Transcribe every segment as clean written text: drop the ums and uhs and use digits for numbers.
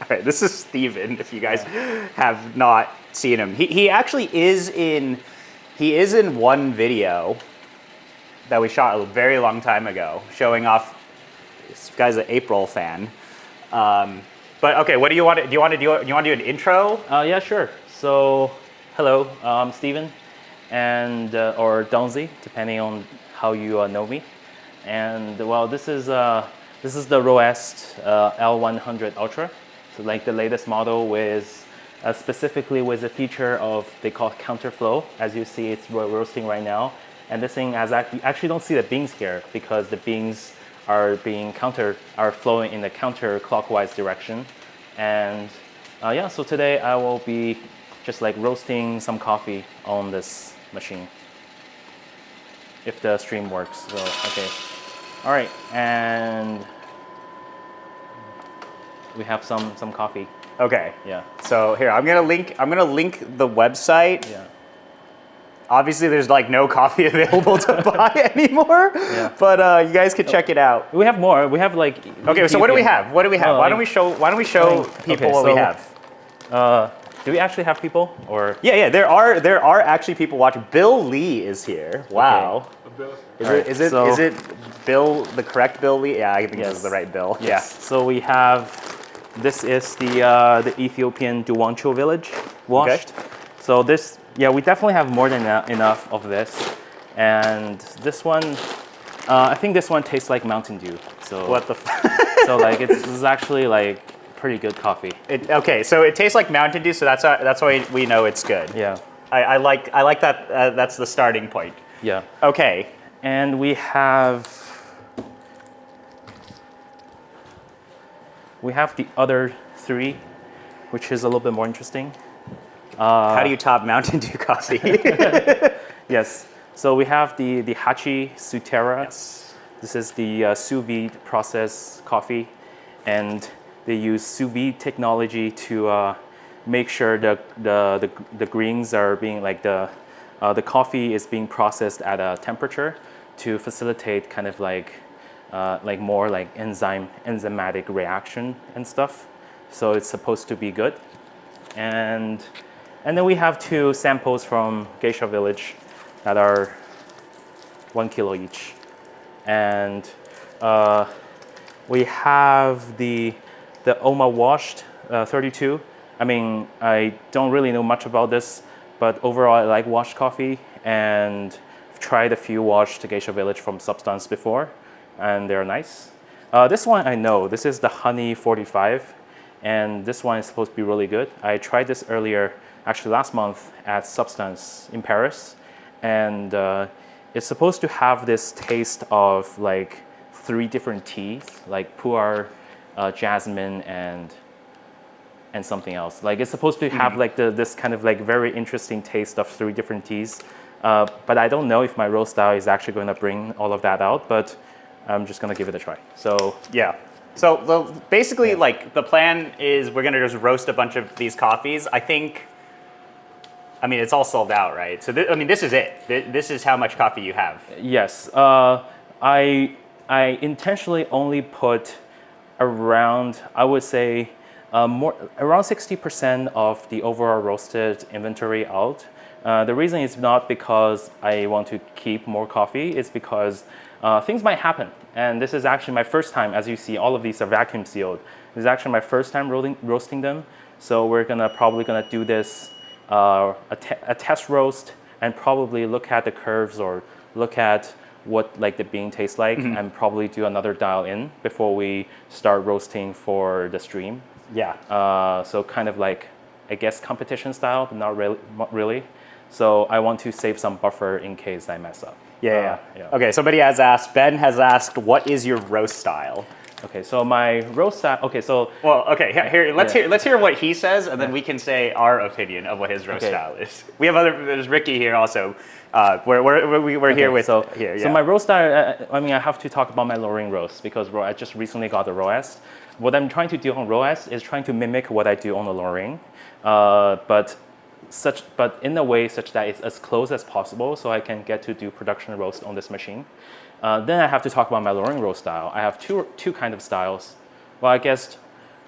All right, this is Steven, if you guys have not seen him. He actually is in one video that we shot a very long time ago, showing off. This guy's an April fan. But okay, what do you want to do? You want to do an intro? Yeah, sure. So, hello, I'm Steven, and or Dongze, depending on how you know me. And well, this is the Roest L100 Ultra, so like the latest model with specifically with a feature of they call Counterflow. As you see, it's roasting right now, and this thing has actually don't see the beans here because the beans are flowing in the counterclockwise direction. And yeah, so today I will be just like roasting some coffee on this machine, if the stream works. So okay, all right, and we have some coffee. Okay. Yeah. So here, I'm gonna link the website. Yeah. Obviously, there's like no coffee available to buy anymore. Yeah. But you guys could check it out. We have more. We have like. Okay. So what do we have? What do we have? Why don't we show people what we have? Do we actually have people or? Yeah. There are actually people watching. Bill Lee is here. Wow. Okay. Is it Bill, the correct Bill Lee? Yeah, I think this is the right Bill. Yes. Yeah. So we have, this is the Ethiopian Geisha Village washed. Okay. So this, yeah, we definitely have more than enough of this. And this one, I think this one tastes like Mountain Dew. So What the? so like it's actually like pretty good coffee. Okay, so it tastes like Mountain Dew, so that's why we know it's good. Yeah. I like that. That's the starting point. Yeah. Okay. And we have the other three, which is a little bit more interesting. How do you top Mountain Dew coffee? Yes. So we have the Hachi Sutera. Yes. This is the sous vide process coffee, and they use sous vide technology to make sure the greens are being like the coffee is being processed at a temperature to facilitate kind of like more like enzymatic reaction and stuff. So it's supposed to be good. And then we have two samples from Geisha Village that are 1 kilo each. And we have the Oma washed 32. I mean, I don't really know much about this, but overall I like washed coffee, and I've tried a few washed Geisha Village from Substance before, and they're nice. This one I know, this is the Honey 45, and this one is supposed to be really good. I tried this earlier, actually last month at Substance in Paris, and it's supposed to have this taste of like 3 different teas, like pu'er, jasmine, and something else. Like it's supposed to have like this kind of like very interesting taste of 3 different teas. But I don't know if my roast style is actually going to bring all of that out, but I'm just going to give it a try. So Yeah. So basically, like the plan is we're gonna just roast a bunch of these coffees. I mean, it's all sold out, right? So this is it. This is how much coffee you have. yes, I intentionally only put around, I would say, around 60% of the overall roasted inventory out. The reason is not because I want to keep more coffee, it's because things might happen. And this is actually my first time, as you see, all of these are vacuum sealed. This is actually my first time roasting them. So we're probably gonna do this, a test roast, and probably look at the curves or look at what like the bean tastes like, and probably do another dial in before we start roasting for the stream. Yeah. So kind of like, I guess, competition style, but not really. So I want to save some buffer in case I mess up. Yeah. Okay, somebody has asked, Ben has asked, what is your roast style? Okay, so my roast style, let's hear what he says, and then we can say our opinion of what his roast style is. We have there's Ricky here also. We're here with here. Yeah. So my roast style, I mean, I have to talk about my lowering roast because I just recently got the Roest. What I'm trying to do on Roest is trying to mimic what I do on the lowering, but in a way such that it's as close as possible, so I can get to do production roast on this machine. Then I have to talk about my lowering roast style. I have two kind of styles. Well, I guess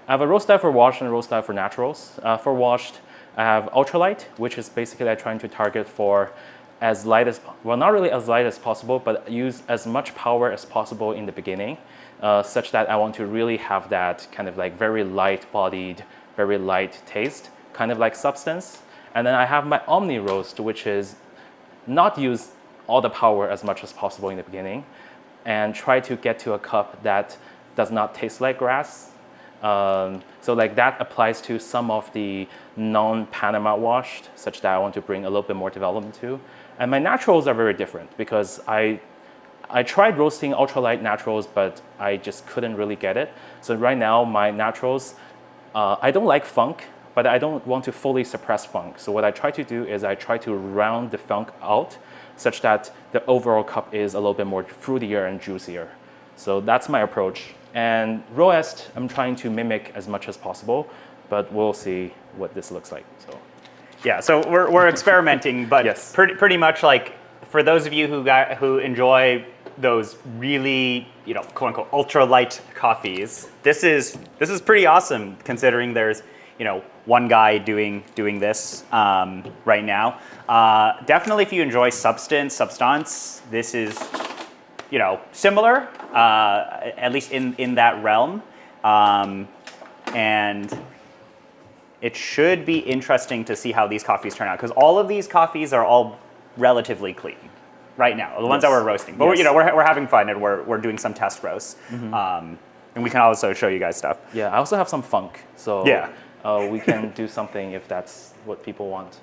I have a roast style for washed and a roast style for naturals. For washed, I have ultralight, which is basically I'm trying to target for as light as, well, not really as light as possible, but use as much power as possible in the beginning, such that I want to really have that kind of like very light-bodied, very light taste, kind of like substance. And then I have my Omni roast, which is not use all the power as much as possible in the beginning, and try to get to a cup that does not taste like grass. So like that applies to some of the non-Panama washed, such that I want to bring a little bit more development to. And my naturals are very different because I tried roasting ultralight naturals, but I just couldn't really get it. So right now my naturals, I don't like funk, but I don't want to fully suppress funk. So what I try to do is I try to round the funk out such that the overall cup is a little bit more fruitier and juicier. So that's my approach. And Roest, I'm trying to mimic as much as possible, but we'll see what this looks like. So. Yeah, so we're experimenting, but yes. pretty much like for those of you who enjoy those really, quote unquote ultra light coffees, this is pretty awesome considering there's one guy doing this right now. Definitely, if you enjoy substance, this is similar, at least in that realm, and it should be interesting to see how these coffees turn out because all of these coffees are all relatively clean right now. The ones that we're roasting, but yes. we're having fun and we're doing some test roasts, and we can also show you guys stuff. Yeah, I also have some funk, so yeah. We can do something if that's what people want.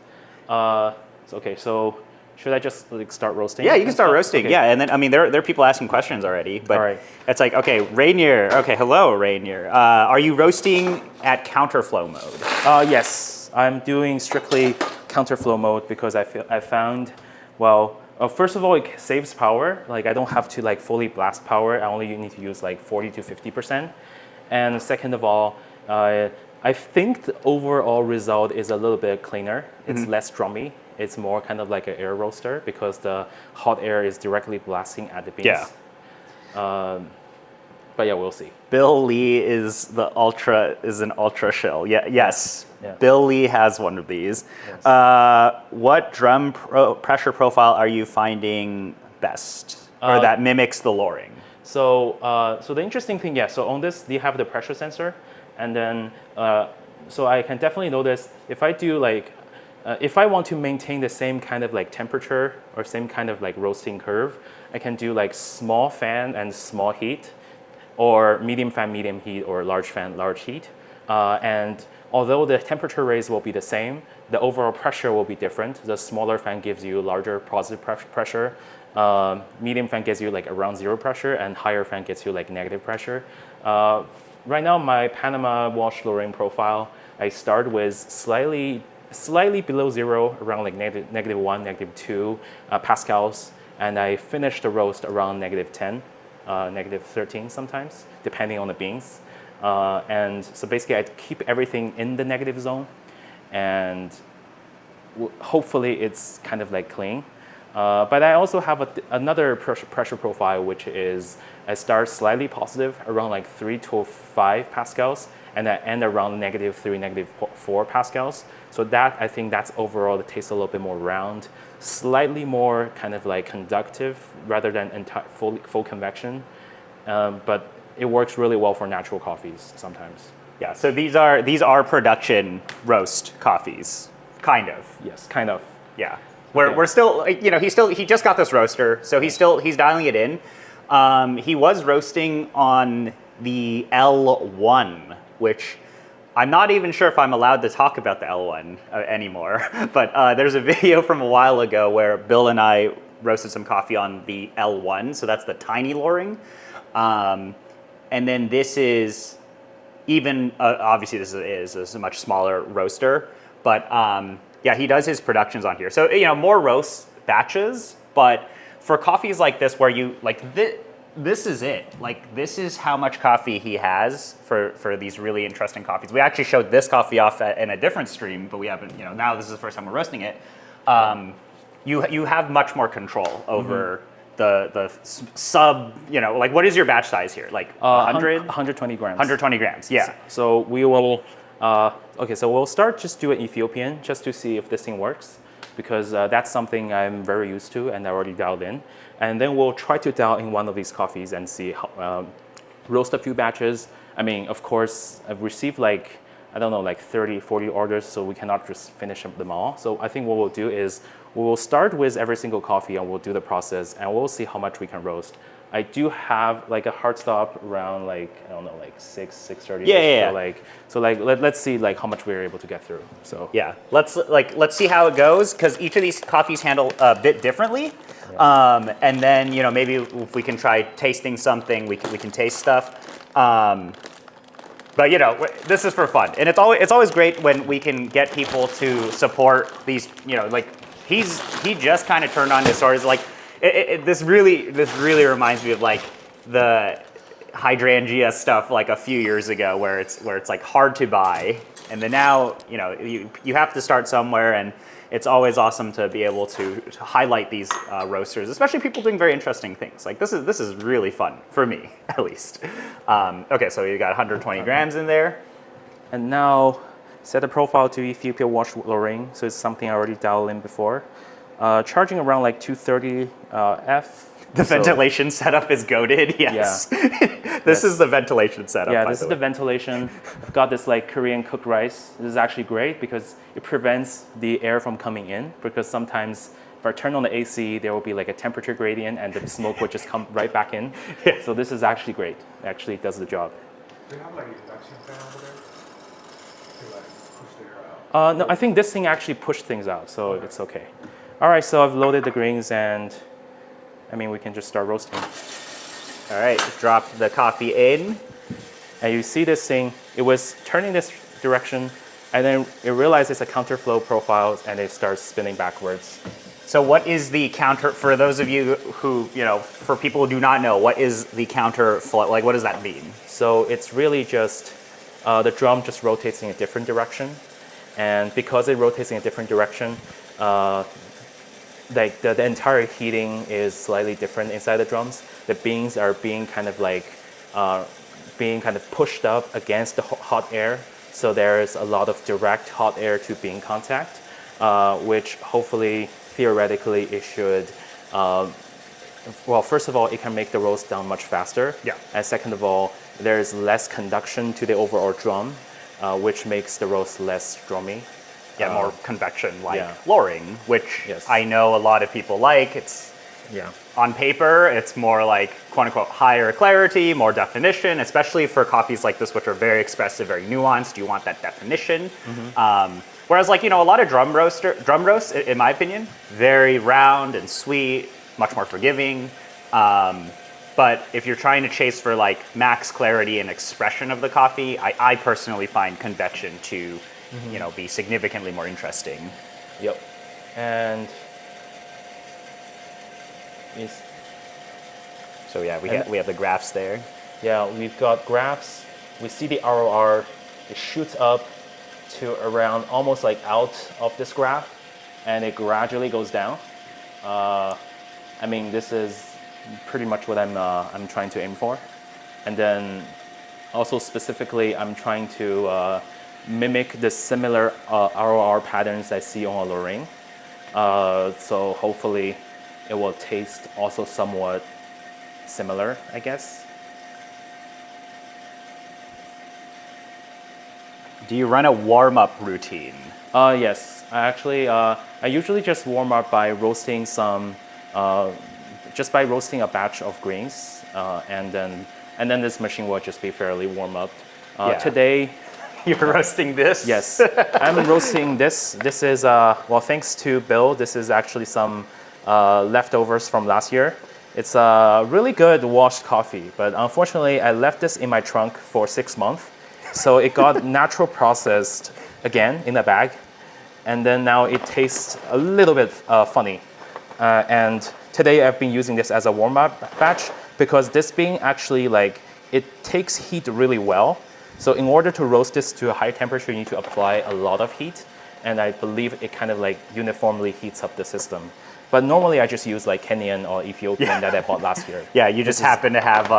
So should I just start roasting? Yeah, you can start roasting. Okay. Yeah, and then there are people asking questions already, but all right. It's like, okay, Rainier. Okay, hello, Rainier. Are you roasting at counterflow mode? Yes, I'm doing strictly counterflow mode because I found, first of all, it saves power. Like I don't have to like fully blast power. I only need to use like 40 to 50%. And second of all, I think the overall result is a little bit cleaner. It's less drummy. It's more kind of like an air roaster because the hot air is directly blasting at the beans. Yeah. But yeah, we'll see. Bill Lee is an ultra shill. Yeah. Yes. Yeah. Bill Lee has one of these. Yes. What drum pressure profile are you finding best, or that mimics the loring? So the interesting thing, so on this, you have the pressure sensor, and then so I can definitely notice if I do like. If I want to maintain the same kind of like temperature or same kind of like roasting curve, I can do like small fan and small heat, or medium fan, medium heat, or large fan, large heat. And although the temperature range will be the same, the overall pressure will be different. The smaller fan gives you larger positive pressure. Medium fan gives you like around zero pressure, and higher fan gets you like negative pressure. Right now, my Panama wash lowering profile, I start with slightly below zero, around like negative 1, negative 2 pascals, and I finish the roast around negative 10, negative 13 sometimes, depending on the beans. And so basically I keep everything in the negative zone, and hopefully it's kind of like clean. But I also have another pressure profile, which is I start slightly positive around like 3 to 5 pascals, and I end around negative 3, negative 4 pascals. So that, I think that's overall, it tastes a little bit more round, slightly more kind of like conductive rather than full convection. But it works really well for natural coffees sometimes. Yeah, so these are production roast coffees, kind of. Yes, kind of. Yeah. We're still, he just got this roaster, so he's dialing it in. He was roasting on the L1, which I'm not even sure if I'm allowed to talk about the L1 anymore, but there's a video from a while ago where Bill and I roasted some coffee on the L1, so that's the tiny loring. And then this is even, obviously this is a much smaller roaster, but yeah, he does his productions on here. So, more roast batches, but for coffees like this where you, this is it. Like, this is how much coffee he has for these really interesting coffees. We actually showed this coffee off in a different stream, but we haven't, now this is the first time we're roasting it. You have much more control over sub, like what is your batch size here? Like 100? 120 grams. 120 grams, yeah. So we will, okay, so we'll start just do an Ethiopian just to see if this thing works, because that's something I'm very used to and I already dialed in. And then we'll try to dial in one of these coffees and see how, roast a few batches. I mean, of course, I've received like, I don't know, like 30, 40 orders, so we cannot just finish them all. So I think what we'll do is we will start with every single coffee and we'll do the process and we'll see how much we can roast. I do have like a hard stop around like, I don't know, like 6:30. Yeah. So let's see like how much we're able to get through. So yeah, let's see how it goes, because each of these coffees handle a bit differently. Yeah. And then maybe if we can try tasting something, we can taste stuff. But this is for fun, and it's always great when we can get people to support these. Like he just kind of turned on his stores. Like this really reminds me of like the hydrangea stuff like a few years ago, where it's like hard to buy, and then now you have to start somewhere, and it's always awesome to be able to highlight these roasters, especially people doing very interesting things. Like this is really fun for me, at least. Okay, so you got 120 grams in there. And now set the profile to Ethiopia wash lowering. So it's something I already dialed in before. Charging around like 230 F. The ventilation setup is goated, yes. Yeah. This is the ventilation setup, yeah, by this the is way. the ventilation. I've got this like Korean cooked rice. This is actually great because it prevents the air from coming in, because sometimes if I turn on the AC, there will be like a temperature gradient and the smoke would just come right back in. Yeah. So this is actually great. It actually does the job. Do you have like an induction fan over there to like push the air out? No, I think this thing actually pushed things out, so it's okay. All right, so I've loaded the greens and I mean, we can just start roasting. All right, drop the coffee in. And you see this thing, it was turning this direction, and then it realized it's a counterflow profile, and it starts spinning backwards. So what is the counter, for those of you who, for people who do not know, what is the counterflow, like what does that mean? So it's really just, the drum just rotates in a different direction. And because it rotates in a different direction, like the entire heating is slightly different inside the drums. The beans are being kind of like pushed up against the hot air, so there's a lot of direct hot air to bean contact, which hopefully theoretically it should. Well, first of all, it can make the roast down much faster. Yeah. And second of all, there's less conduction to the overall drum, which makes the roast less drummy. Yeah, more convection, like yeah. lowering, which Yes. I know a lot of people like. It's on paper, it's more like quote unquote higher clarity, more definition, especially for coffees like this, which are very expressive, very nuanced. You want that definition. Mm-hmm. Whereas like, a lot of drum roasts, in my opinion, very round and sweet, much more forgiving. But if you're trying to chase for like max clarity and expression of the coffee, I personally find convection to be significantly more interesting. Yep. And so yeah, we have the graphs there. yeah, we've got graphs. We see the ROR. It shoots up to around almost like out of this graph, and it gradually goes down. I mean, this is pretty much what I'm trying to aim for. And then also specifically, I'm trying to mimic the similar ROR patterns I see on a Lorraine. So hopefully it will taste also somewhat similar, I guess. Do you run a warm-up routine? Yes, I usually just warm up by roasting just by roasting a batch of greens, and then this machine will just be fairly warm up. Yeah. Today, You're roasting this? yes, I'm roasting this. This is, well, thanks to Bill, this is actually some leftovers from last year. It's a really good washed coffee, but unfortunately I left this in my trunk for 6 months. So it got natural processed again in the bag. And then now it tastes a little bit funny. And today I've been using this as a warm-up batch because this bean actually it takes heat really well. So in order to roast this to a high temperature, you need to apply a lot of heat. And I believe it kind of uniformly heats up the system. But normally I just use like Kenyan or Ethiopian that I bought last year. Yeah, you just happen to have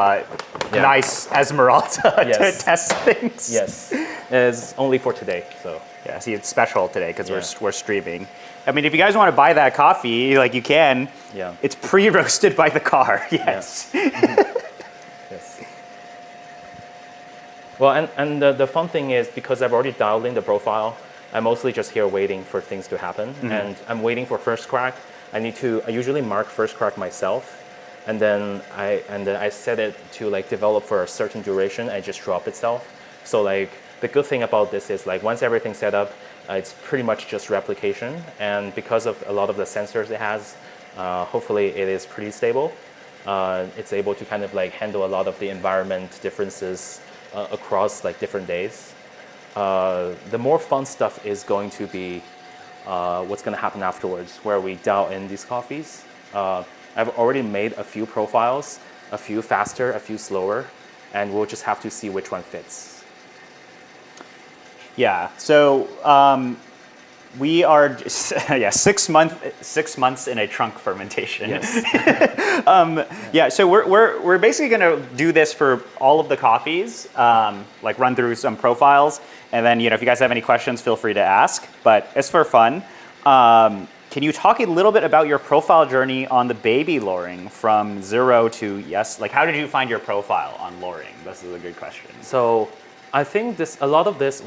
nice Esmeralda Yes. to test things. Yes, it's only for today. So Yeah, see, it's special today because Yeah. we're streaming. I mean, if you guys want to buy that coffee, like you can. Yeah. It's pre-roasted by the car. Yes. yes. Well, and the fun thing is because I've already dialed in the profile, I'm mostly just here waiting for things to happen, and I'm waiting for first crack. I usually mark first crack myself, and then I set it to like develop for a certain duration and just drop itself. So like the good thing about this is like once everything's set up, it's pretty much just replication, and because of a lot of the sensors it has, hopefully it is pretty stable. It's able to kind of like handle a lot of the environment differences across like different days. The more fun stuff is going to be what's going to happen afterwards, where we dial in these coffees. I've already made a few profiles, a few faster, a few slower, and we'll just have to see which one fits. Yeah. So we are just, 6 months in a trunk fermentation. Yes. Yeah. So we're basically going to do this for all of the coffees, like run through some profiles, and then if you guys have any questions, feel free to ask. But it's for fun. Can you talk a little bit about your profile journey on the baby loring from 0 to yes? Like, how did you find your profile on loring? This is a good question. So I think a lot of this,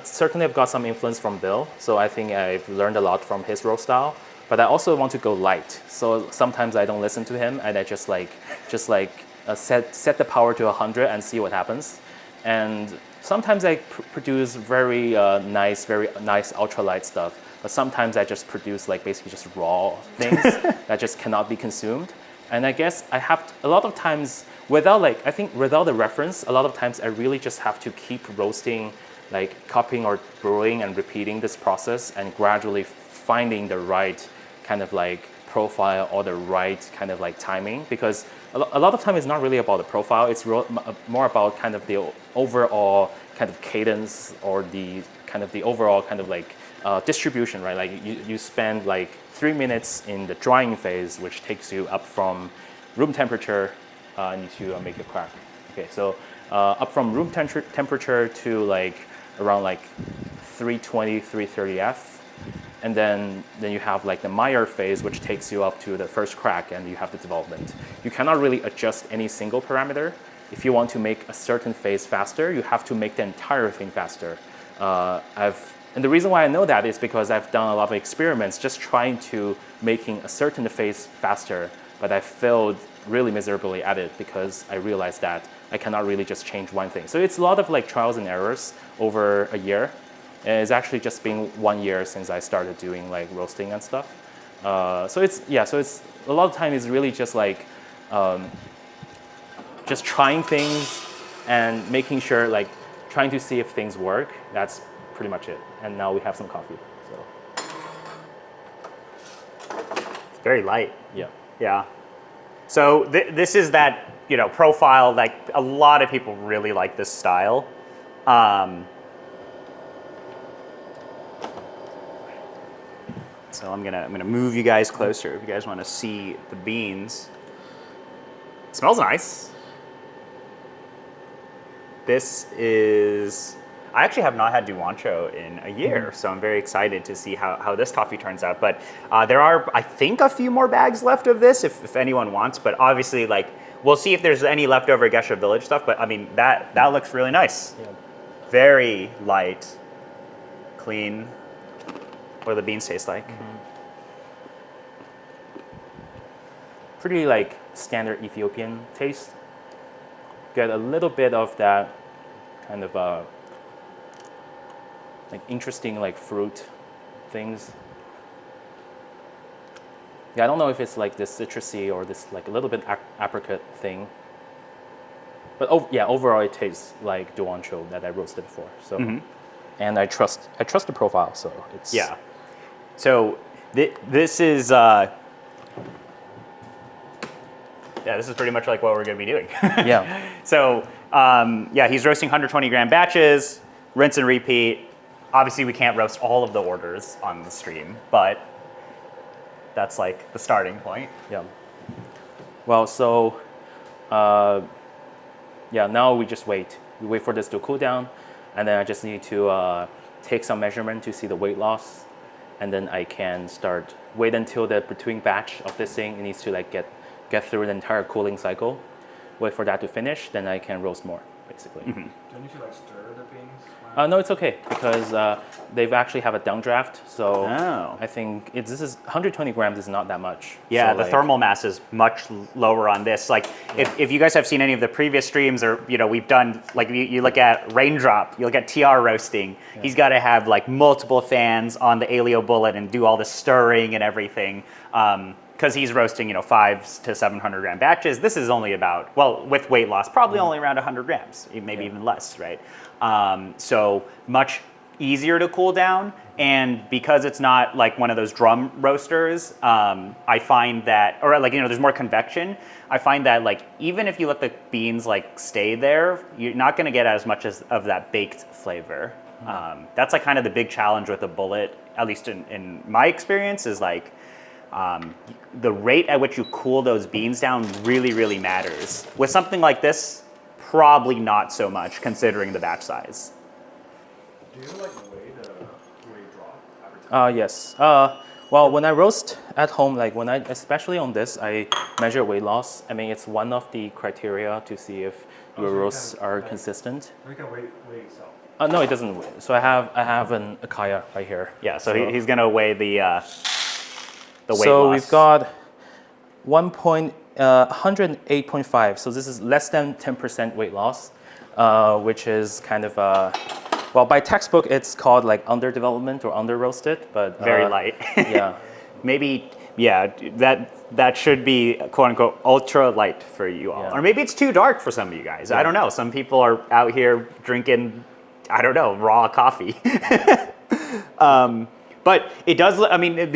certainly I've got some influence from Bill. So I think I've learned a lot from his roast style. But I also want to go light. So sometimes I don't listen to him, and I just set the power to 100 and see what happens. And sometimes I produce very nice ultralight stuff. But sometimes I just produce like basically just raw things that just cannot be consumed. And I guess I have a lot of times without the reference, a lot of times I really just have to keep roasting, like copying or brewing and repeating this process and gradually finding the right kind of like profile or the right kind of like timing, because a lot of time it's not really about the profile, it's more about kind of the overall kind of cadence or the kind of the overall kind of like distribution, right? Like you spend like 3 minutes in the drying phase, which takes you up from room temperature to make a crack. Okay, so up from room temperature to like around like 320, 330 F. And then you have like the Meyer phase, which takes you up to the first crack, and you have the development. You cannot really adjust any single parameter. If you want to make a certain phase faster, you have to make the entire thing faster. And the reason why I know that is because I've done a lot of experiments just trying to making a certain phase faster, but I failed really miserably at it because I realized that I cannot really just change one thing. So it's a lot of like trials and errors over a year. And it's actually just been 1 year since I started doing like roasting and stuff. So it's a lot of time is really just like just trying things and making sure, like trying to see if things work. That's pretty much it. And now we have some coffee. So Very light. yeah. Yeah. So this is that profile. Like a lot of people really like this style. So I'm gonna move you guys closer if you guys want to see the beans. It smells nice. This is. I actually have not had Duancho in a year, so I'm very excited to see how this coffee turns out. But there are, I think, a few more bags left of this if anyone wants. But obviously, like we'll see if there's any leftover Geisha Village stuff. But I mean, that looks really nice. Yeah. Very light, clean. What do the beans taste like? Pretty like standard Ethiopian taste. Get a little bit of that kind of like interesting like fruit things. Yeah, I don't know if it's like this citrusy or this like a little bit apricot thing. But overall it tastes like Duancho that I roasted before. So, and I trust the profile. So it's Yeah. So this is this is pretty much like what we're going to be doing. Yeah. So he's roasting 120 gram batches, rinse and repeat. Obviously, we can't roast all of the orders on the stream, but that's like the starting point. Yeah. Well, so yeah, now we just wait. We wait for this to cool down, and then I just need to take some measurement to see the weight loss, and then I can start wait until the between batch of this thing it needs to like get through the entire cooling cycle. Wait for that to finish, then I can roast more, basically. Don't you should like stir the beans? No, it's okay because they've actually have a downdraft, so Oh. I think this is 120 grams is not that much. Yeah, So, the like, thermal mass is much lower on this. Like, if you guys have seen any of the previous streams, or we've done like you look at Raindrop, you look at TR roasting. He's got to have like multiple fans on the Alio bullet and do all the stirring and everything. Because he's roasting 500 to 700 gram batches. This is only about, well, with weight loss, probably only around 100 grams, maybe even less, right? So much easier to cool down. And because it's not like one of those drum roasters, I find that, or like, there's more convection. I find that like, even if you let the beans like stay there, you're not gonna get as much of that baked flavor. That's like kind of the big challenge with a bullet, at least in my experience, is like, the rate at which you cool those beans down really, really matters. With something like this, probably not so much considering the batch size. Do you like weigh the weight drop every time? Yes. Well, when I roast at home, like especially on this, I measure weight loss. I mean, it's one of the criteria to see if Oh, your so you roasts can, are like- consistent. You can weigh yourself. No, it doesn't weigh. So I have an Akaya right here. Yeah, so he's gonna weigh the weight So loss. we've got 108.5. So this is less than 10% weight loss, which is kind of well, by textbook it's called like underdevelopment or under roasted, but very light. Yeah. Maybe, yeah, that should be quote unquote ultra light for you all. Yeah. Or maybe it's too dark for some of you guys. I don't know. Some people are out here drinking, I don't know, raw coffee. But it does, I mean,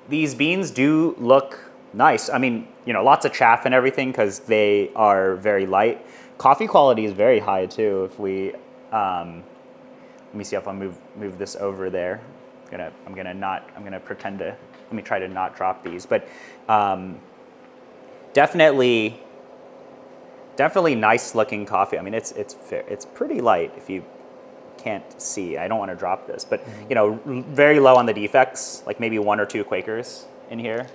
these beans do look nice. I mean, lots of chaff and everything because they are very light. Coffee quality is very high too. If we, let me see if I move this over there. I'm gonna pretend to, let me try to not drop these. But definitely nice looking coffee. I mean, it's pretty light if you can't see. I don't want to drop this, but very low on the defects, like maybe 1 or 2 Quakers in here.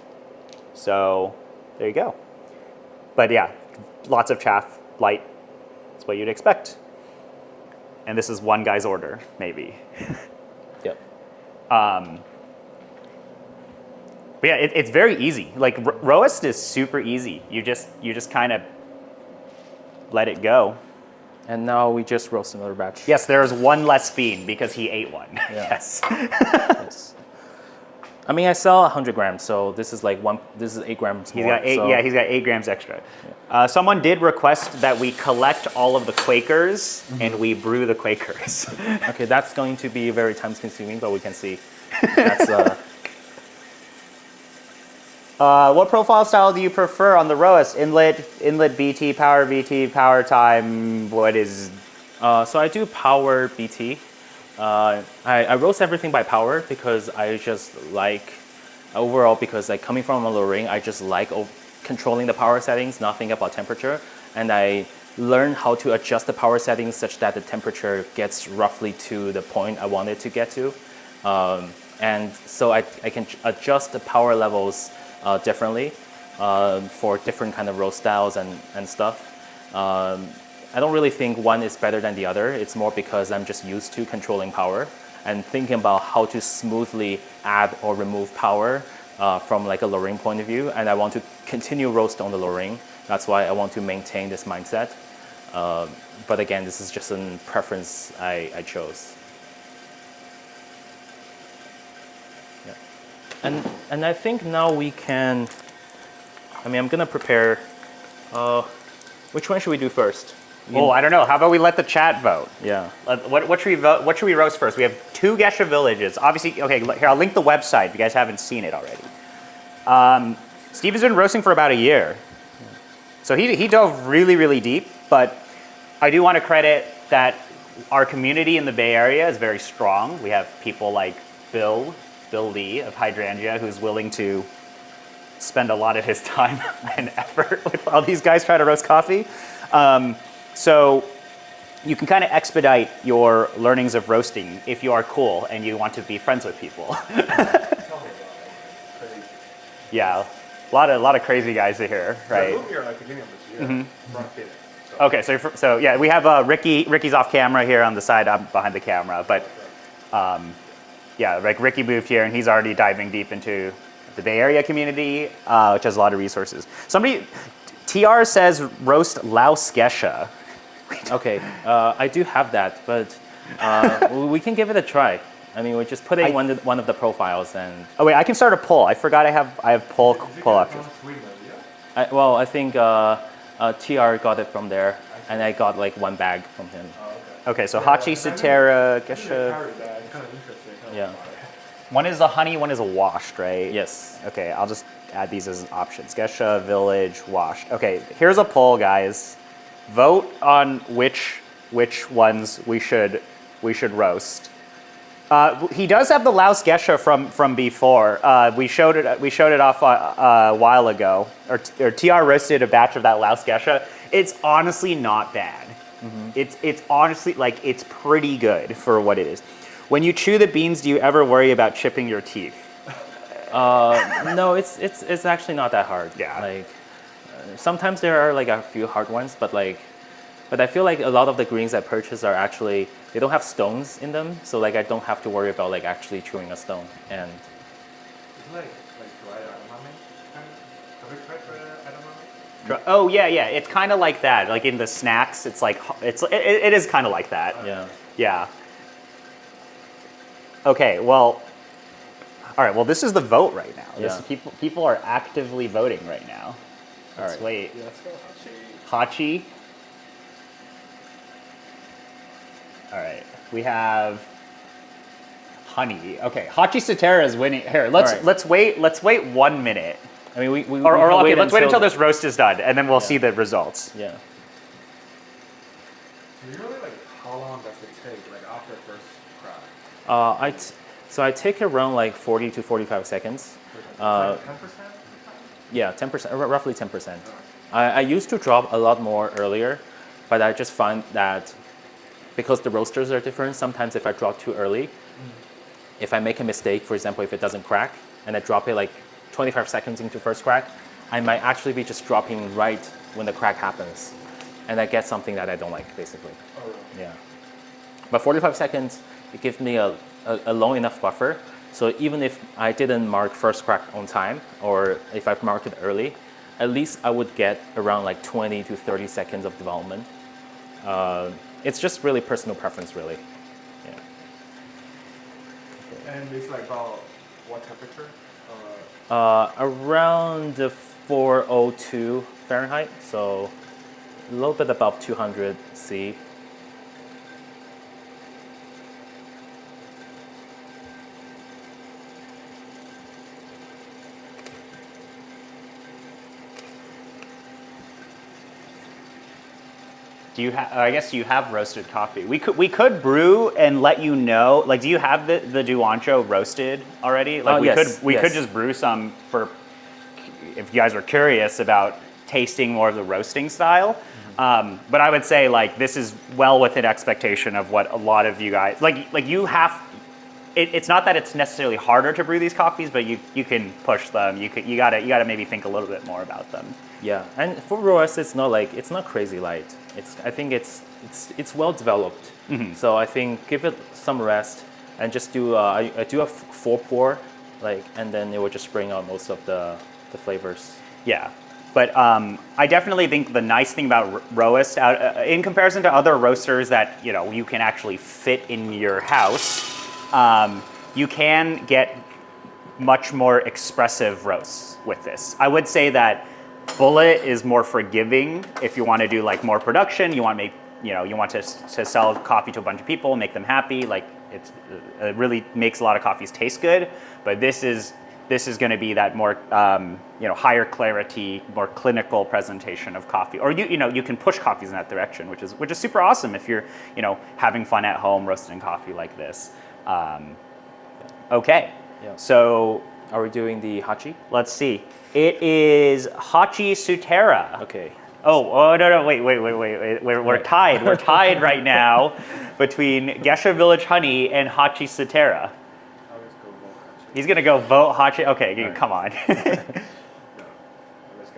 So there you go. But yeah, lots of chaff, light. That's what you'd expect. And this is one guy's order, maybe. Yep. But yeah, it's very easy. Like Roest is super easy. You just kind of let it go. And now we just roast another batch. Yes, there's one less bean because he ate one. Yeah. Yes. Yes. I mean, I sell 100 grams, so this is like this is 8 grams He's more. got 8. So, Yeah, he's got 8 grams extra. Someone did request that we collect all of the Quakers and we brew the Quakers. Okay, that's going to be very time consuming, but we can see. That's What profile style do you prefer on the Roest? Inlet BT, power time. What is? so I do power BT. I roast everything by power because I just like overall because like coming from a low ring, I just like controlling the power settings, not think about temperature, and I learn how to adjust the power settings such that the temperature gets roughly to the point I want it to get to, and so I can adjust the power levels differently for different kind of roast styles and stuff. I don't really think one is better than the other. It's more because I'm just used to controlling power and thinking about how to smoothly add or remove power from like a low ring point of view. And I want to continue roast on the low ring. That's why I want to maintain this mindset. But again, this is just a preference I chose. Yeah. And I think now we can, I mean, I'm gonna prepare, which one should we do first? Oh, I don't know. How about we let the chat vote? Yeah. What should we vote? What should we roast first? We have 2 Geisha Villages. Obviously, okay. Here, I'll link the website if you guys haven't seen it already. Steve has been roasting for about a year, so he dove really, really deep. But I do want to credit that our community in the Bay Area is very strong. We have people like Bill Lee of Hydrangea, who's willing to spend a lot of his time and effort with all these guys trying to roast coffee. So you can kind of expedite your learnings of roasting if you are cool and you want to be friends with people. Tell me about it. Crazy. Yeah, a lot of crazy guys are here, right? I moved here like beginning of this year. From Phoenix. So. Okay, so yeah, we have Ricky's off camera here on the side. I'm behind the camera, but yeah, like Ricky moved here and he's already diving deep into the Bay Area community, which has a lot of resources. TR says roast Laos Geisha. Okay, I do have that, but we can give it a try. I mean, we just put in one of the profiles and. Oh wait, I can start a poll. I forgot I have poll options. I think TR got it from there, and I got like one bag from him. Okay, so Hachi, Sutera, Geisha. Yeah. One is a honey, one is a washed, right? Yes. Okay, I'll just add these as options. Geisha Village, washed. Okay, here's a poll, guys. Vote on which ones we should roast. He does have the Laos Geisha from before. We showed it off a while ago. Or TR roasted a batch of that Laos Geisha. It's honestly not bad. Mm-hmm. It's honestly like it's pretty good for what it is. When you chew the beans, do you ever worry about chipping your teeth? No, it's actually not that hard. Yeah. Like sometimes there are like a few hard ones, but I feel like a lot of the greens I purchase are actually they don't have stones in them, so like I don't have to worry about like actually chewing a stone. And It's like dried edamame. Have you tried dried edamame? Oh yeah, it's kind of like that. Like in the snacks, it's like it is kind of like that. yeah. Yeah. Okay, well, all right. Well, this is the vote right now. Yeah. People are actively voting right now. Let's right. wait. Yeah, let's go Hachi. Hachi. All right. We have honey. Okay, Hachi Sutera is winning. Here, let's wait 1 minute. I mean, we Okay, let's wait until this roast is done, and then we'll see the results. Yeah. Usually, like, how long does it take, like, after first crack? So I take around like 40 to 45 seconds. 10%? Yeah, 10%, roughly 10%. I used to drop a lot more earlier, but I just find that because the roasters are different, sometimes if I drop too early, if I make a mistake, for example, if it doesn't crack, and I drop it like 25 seconds into first crack, I might actually be just dropping right when the crack happens. And I get something that I don't like, basically. Oh, really? Yeah. But 45 seconds, it gives me a long enough buffer. So even if I didn't mark first crack on time, or if I've marked it early, at least I would get around like 20 to 30 seconds of development. It's just really personal preference, really. Yeah. And it's like about what temperature? Around 402 Fahrenheit, so a little bit above 200 C. I guess you have roasted coffee. We could brew and let you know. Like, do you have the Duancho roasted already? Like, we could just brew some for if you guys are curious about tasting more of the roasting style. But I would say like this is well within expectation of what a lot of you guys like you have. It's not that it's necessarily harder to brew these coffees, but you can push them. You gotta maybe think a little bit more about them. Yeah, and for Roest, it's not crazy light. I think it's well developed. Mm-hmm. So I think give it some rest and just do I do a 4-pour, like, and then it will just bring out most of the flavors. Yeah, but I definitely think the nice thing about Roest, in comparison to other roasters that you can actually fit in your house, you can get much more expressive roasts with this. I would say that Bullet is more forgiving if you want to do like more production. You want to make you want to sell coffee to a bunch of people, make them happy. Like it really makes a lot of coffees taste good. But this is this is going to be that more higher clarity, more clinical presentation of coffee. Or you can push coffees in that direction, which is super awesome if you're having fun at home roasting coffee like this. Okay, Yeah. so Are we doing the Hachi? let's see. It is Hachi Sutera. Okay. Oh no, wait. We're tied. We're tied right now between Geisha Village Honey and Hachi Sutera. Always go vote Hachi. He's gonna go vote Hachi. Okay, Right. come on.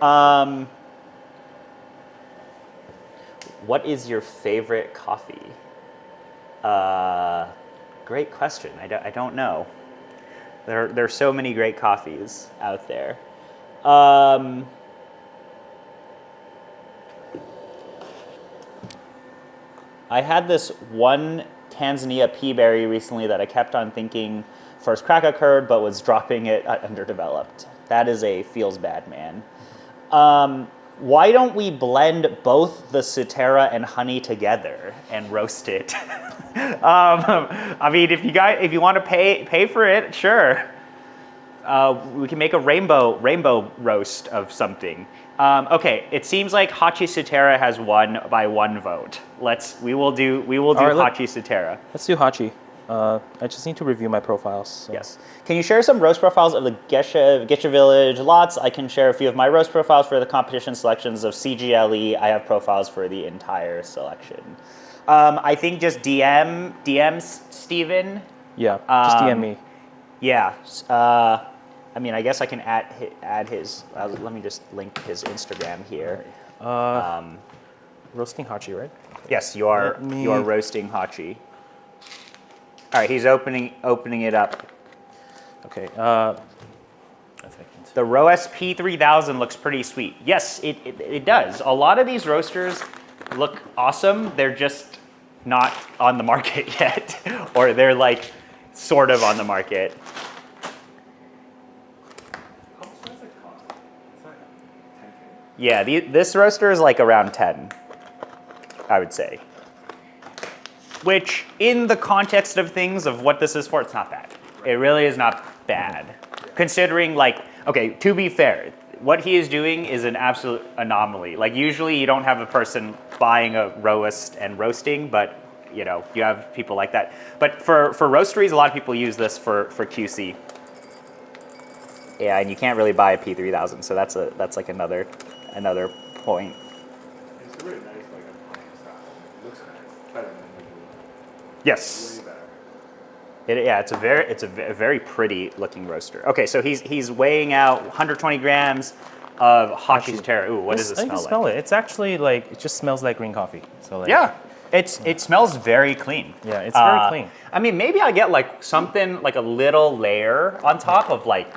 Always go What is your favorite coffee? Great question. I don't know. There's so many great coffees out there. I had this one Tanzania pea berry recently that I kept on thinking first crack occurred, but was dropping it at underdeveloped. That is a feels bad man. Why don't we blend both the Sutera and honey together and roast it? I mean, if you want to pay for it, sure. We can make a rainbow roast of something. Okay, it seems like Hachi Sutera has won by 1 vote. We will do right, Hachi Sutera. Let's do Hachi. I just need to review my profiles. So. Yes. Can you share some roast profiles of the Geisha Village lots? I can share a few of my roast profiles for the competition selections of CGLE. I have profiles for the entire selection. I think just DM Steven. Yeah, just DM me. Yeah. I mean, I guess I can add his. Let me just link his Instagram here. Roasting Hachi, right? Yes, you are roasting Hachi. All right, he's opening it up. Okay. A second. The Roest P3000 looks pretty sweet. Yes, it does. A lot of these roasters look awesome. They're just not on the market yet, or they're like sort of on the market. How much does it cost? It's like 10K. Yeah, this roaster is like around 10, I would say. Which, in the context of things of what this is for, it's not bad. It really is not bad. Considering, like, okay, to be fair, what he is doing is an absolute anomaly. Like, usually you don't have a person buying a Roest and roasting, but, you have people like that. But for roasteries, a lot of people use this for QC. Yeah, and you can't really buy a P3000, so that's like another point. It's really nice, like a plain style. It looks nice. Better than the Yes. way better. It's a very pretty looking roaster. Okay, so he's weighing out 120 grams of Hachi Sutera. Ooh, what does it I smell can like? smell it. It's actually like, it just smells like green coffee. So like, Yeah, it smells very clean. Yeah, it's very clean. I mean, maybe I get like something like a little layer on top of like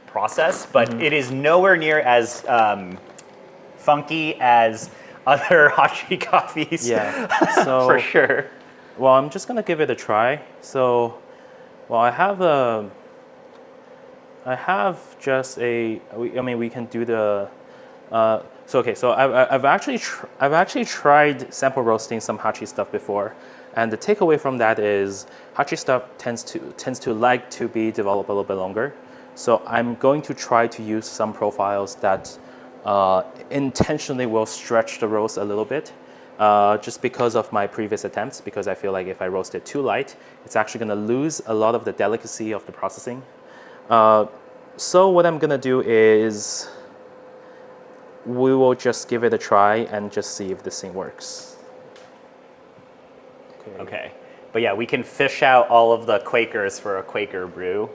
process, but it is nowhere near as funky as other Hachi coffees. Yeah, so for sure. Well, I'm just gonna give it a try. So, well, I have just a. I mean, we can do the. So I've actually tried sample roasting some Hachi stuff before, and the takeaway from that is Hachi stuff tends to like to be developed a little bit longer. So I'm going to try to use some profiles that intentionally will stretch the roast a little bit. Just because of my previous attempts, because I feel like if I roast it too light, it's actually going to lose a lot of the delicacy of the processing. So what I'm going to do is we will just give it a try and just see if this thing works. Okay, but yeah, we can fish out all of the Quakers for a Quaker brew.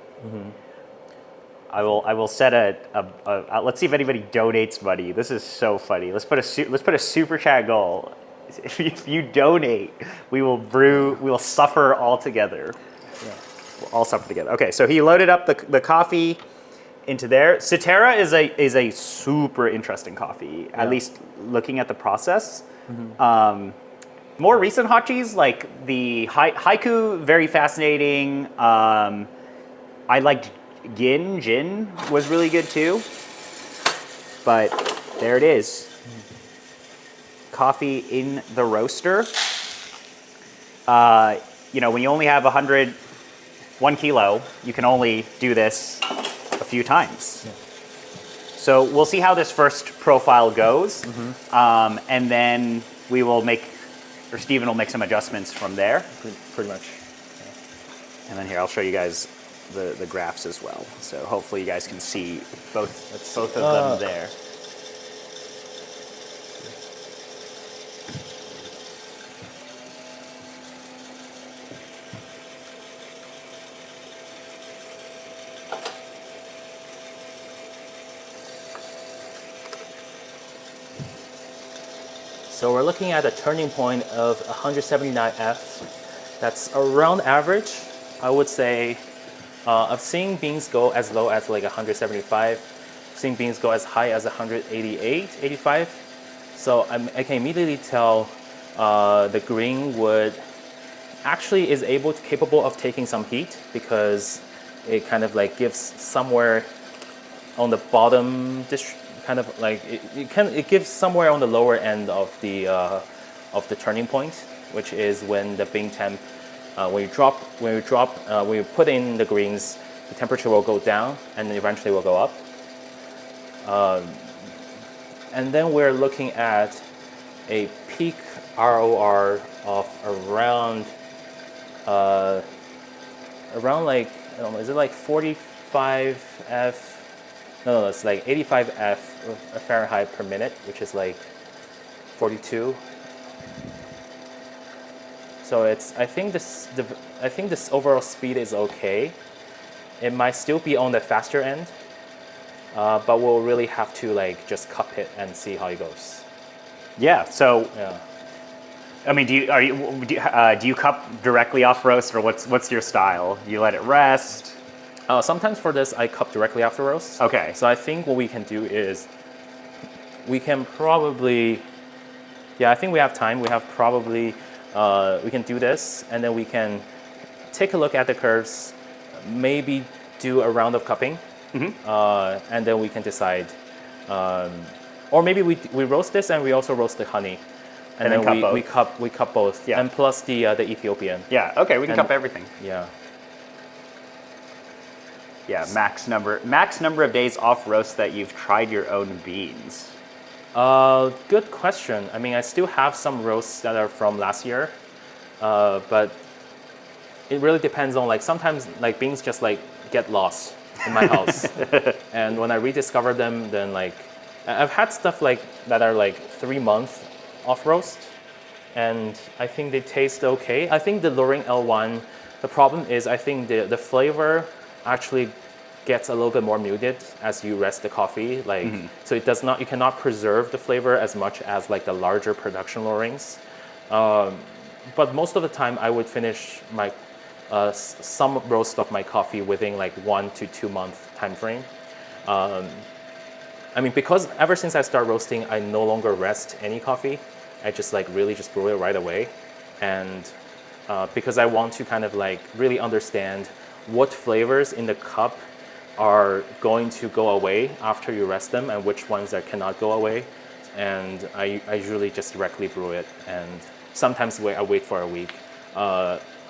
I will set let's see if anybody donates money. This is so funny. Let's put a super chat goal. If you donate, we will suffer all together. Yeah. We'll all suffer together. Okay, so he loaded up the coffee into there. Sutera is a super interesting coffee, at least looking at the process. More recent Hachis, like the Haiku, very fascinating. I liked Jin was really good too. But there it is. Coffee in the roaster. When you only have 1 kilo, you can only do this a few times. So we'll see how this first profile goes, and then we will make, or Steven will make some adjustments from there. Pretty much. And then here, I'll show you guys the graphs as well. So hopefully you guys can see both of them there. So we're looking at a turning point of 179F. That's around average. I would say I've seen beans go as low as like 175. I've seen beans go as high as 188, 85. So I can immediately tell the green wood actually is capable of taking some heat, because it kind of like gives somewhere on the bottom kind of like it gives somewhere on the lower end of the turning point, which is when the bean temp when you put in the greens, the temperature will go down and then eventually will go up. And then we're looking at a peak ROR of around like, I don't know, is it like 45 F? No, it's like 85 F Fahrenheit per minute, which is like 42. So I think this overall speed is okay. It might still be on the faster end, but we'll really have to like just cup it and see how it goes. Yeah. So. Yeah. I mean, do you cup directly off roast, or what's your style? You let it rest? Sometimes for this, I cup directly after roast. Okay. So I think what we can do is we can probably, I think we have time. We have probably, we can do this, and then we can take a look at the curves, maybe do a round of cupping, and then we can decide. Or maybe we roast this and we also roast the honey. And then we cup both. Yeah. And plus the Ethiopian. Yeah, okay, we can cup everything. Yeah. Yeah, max number of days off roast that you've tried your own beans. Good question. I mean, I still have some roasts that are from last year, but it really depends on, like, sometimes like beans just like get lost in my house, and when I rediscover them, then like I've had stuff like that are like 3 months off roast, and I think they taste okay. I think the Luring L1, the problem is I think the flavor actually gets a little bit more muted as you rest the coffee, like so it does not, you cannot preserve the flavor as much as like the larger production Lurings. But most of the time I would finish my some roast of my coffee within like 1 to 2 month time frame. I mean, because ever since I started roasting, I no longer rest any coffee. I just like really just brew it right away, and because I want to kind of like really understand what flavors in the cup are going to go away after you rest them and which ones that cannot go away. And I usually just directly brew it, and sometimes I wait for a week.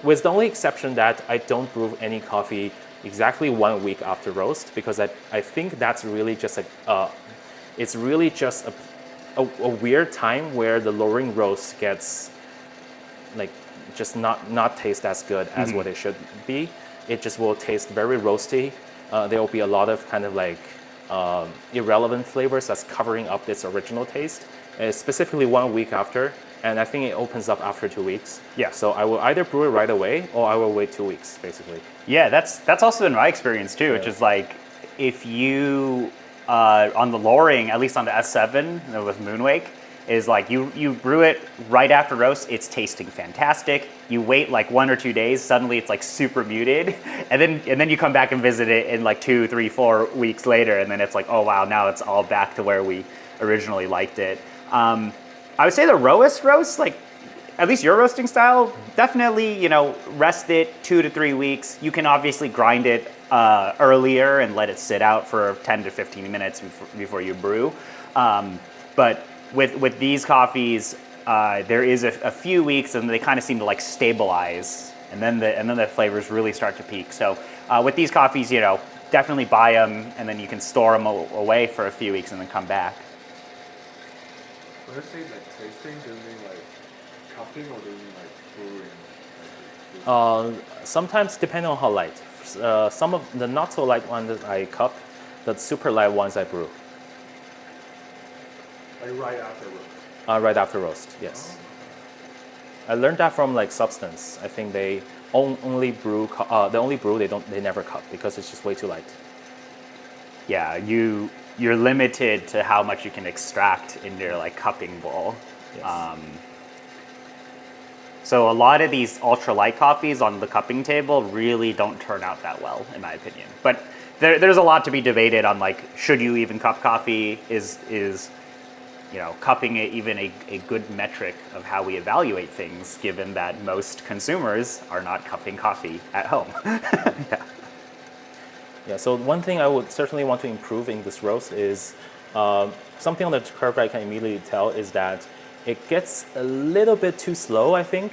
With the only exception that I don't brew any coffee exactly 1 week after roast, because I think that's really just it's really just a weird time where the Luring roast gets like just not taste as good as what it should be. It just will taste very roasty. There will be a lot of kind of like irrelevant flavors that's covering up this original taste, specifically 1 week after. And I think it opens up after 2 weeks. Yeah. So I will either brew it right away or I will wait 2 weeks, basically. Yeah, that's also been my experience too, which is like if you on the Luring, at least on the S7 with Moonwake, is like you brew it right after roast, it's tasting fantastic. You wait like 1 or 2 days, suddenly it's like super muted, and then you come back and visit it in like 2, 3, 4 weeks later, and then it's like, oh wow, now it's all back to where we originally liked it. I would say the Roest roast, like at least your roasting style, definitely rest it 2 to 3 weeks. You can obviously grind it earlier and let it sit out for 10 to 15 minutes before you brew, but with these coffees, there is a few weeks, and they kind of seem to like stabilize, and then the flavors really start to peak. So with these coffees, definitely buy them, and then you can store them away for a few weeks and then come back. When you say like tasting, do you mean like cupping or do you mean like brewing? Sometimes depending on how light. Some of the not so light ones that I cup, the super light ones I brew. Like right after roast? Right after roast, yes. I learned that from like Substance. I think they only brew. They only brew. They never cup because it's just way too light. Yeah, you're limited to how much you can extract in your like cupping bowl. Yes. So a lot of these ultralight coffees on the cupping table really don't turn out that well, in my opinion. But there's a lot to be debated on, like, should you even cup coffee? Is cupping it even a good metric of how we evaluate things, given that most consumers are not cupping coffee at home? Yeah. Yeah. So one thing I would certainly want to improve in this roast is something on the curve I can immediately tell is that it gets a little bit too slow, I think.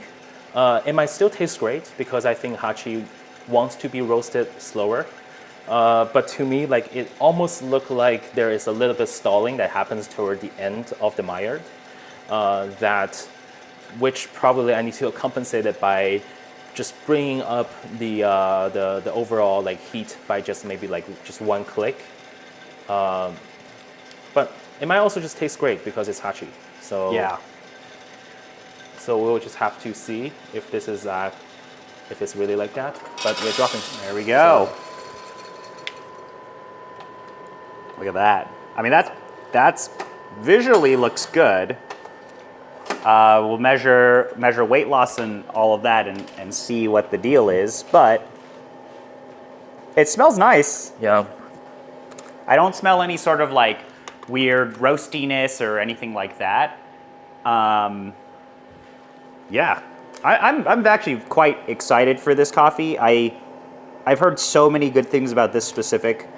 It might still taste great because I think Hachi wants to be roasted slower. But to me, like it almost looked like there is a little bit stalling that happens toward the end of the Maillard, which probably I need to compensate it by just bringing up the overall like heat by just maybe like just one click. But it might also just taste great because it's Hachi. So Yeah. So we'll just have to see if this is if it's really like that. But we're dropping. There we go. Look at that. I mean, that's visually looks good. We'll measure weight loss and all of that and see what the deal is. But it smells nice. Yeah. I don't smell any sort of like weird roastiness or anything like that. Yeah, I'm actually quite excited for this coffee. I've heard so many good things about this specific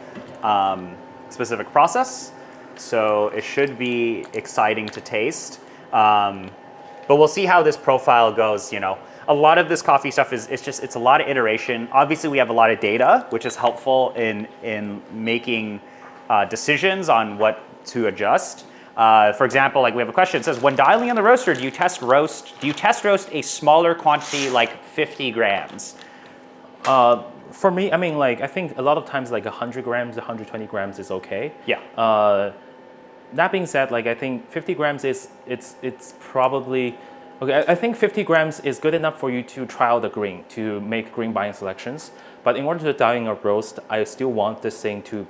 process, so it should be exciting to taste. But we'll see how this profile goes. A lot of this coffee stuff it's a lot of iteration. Obviously, we have a lot of data, which is helpful in making decisions on what to adjust. For example, like we have a question. It says, when dialing in the roaster, do you test roast a smaller quantity, like 50 grams? For me, I mean, like I think a lot of times like 100 grams, 120 grams is okay. Yeah. That being said, like I think 50 grams it's probably okay. I think 50 grams is good enough for you to try out the green, to make green buying selections. But in order to dial in a roast, I still want this thing to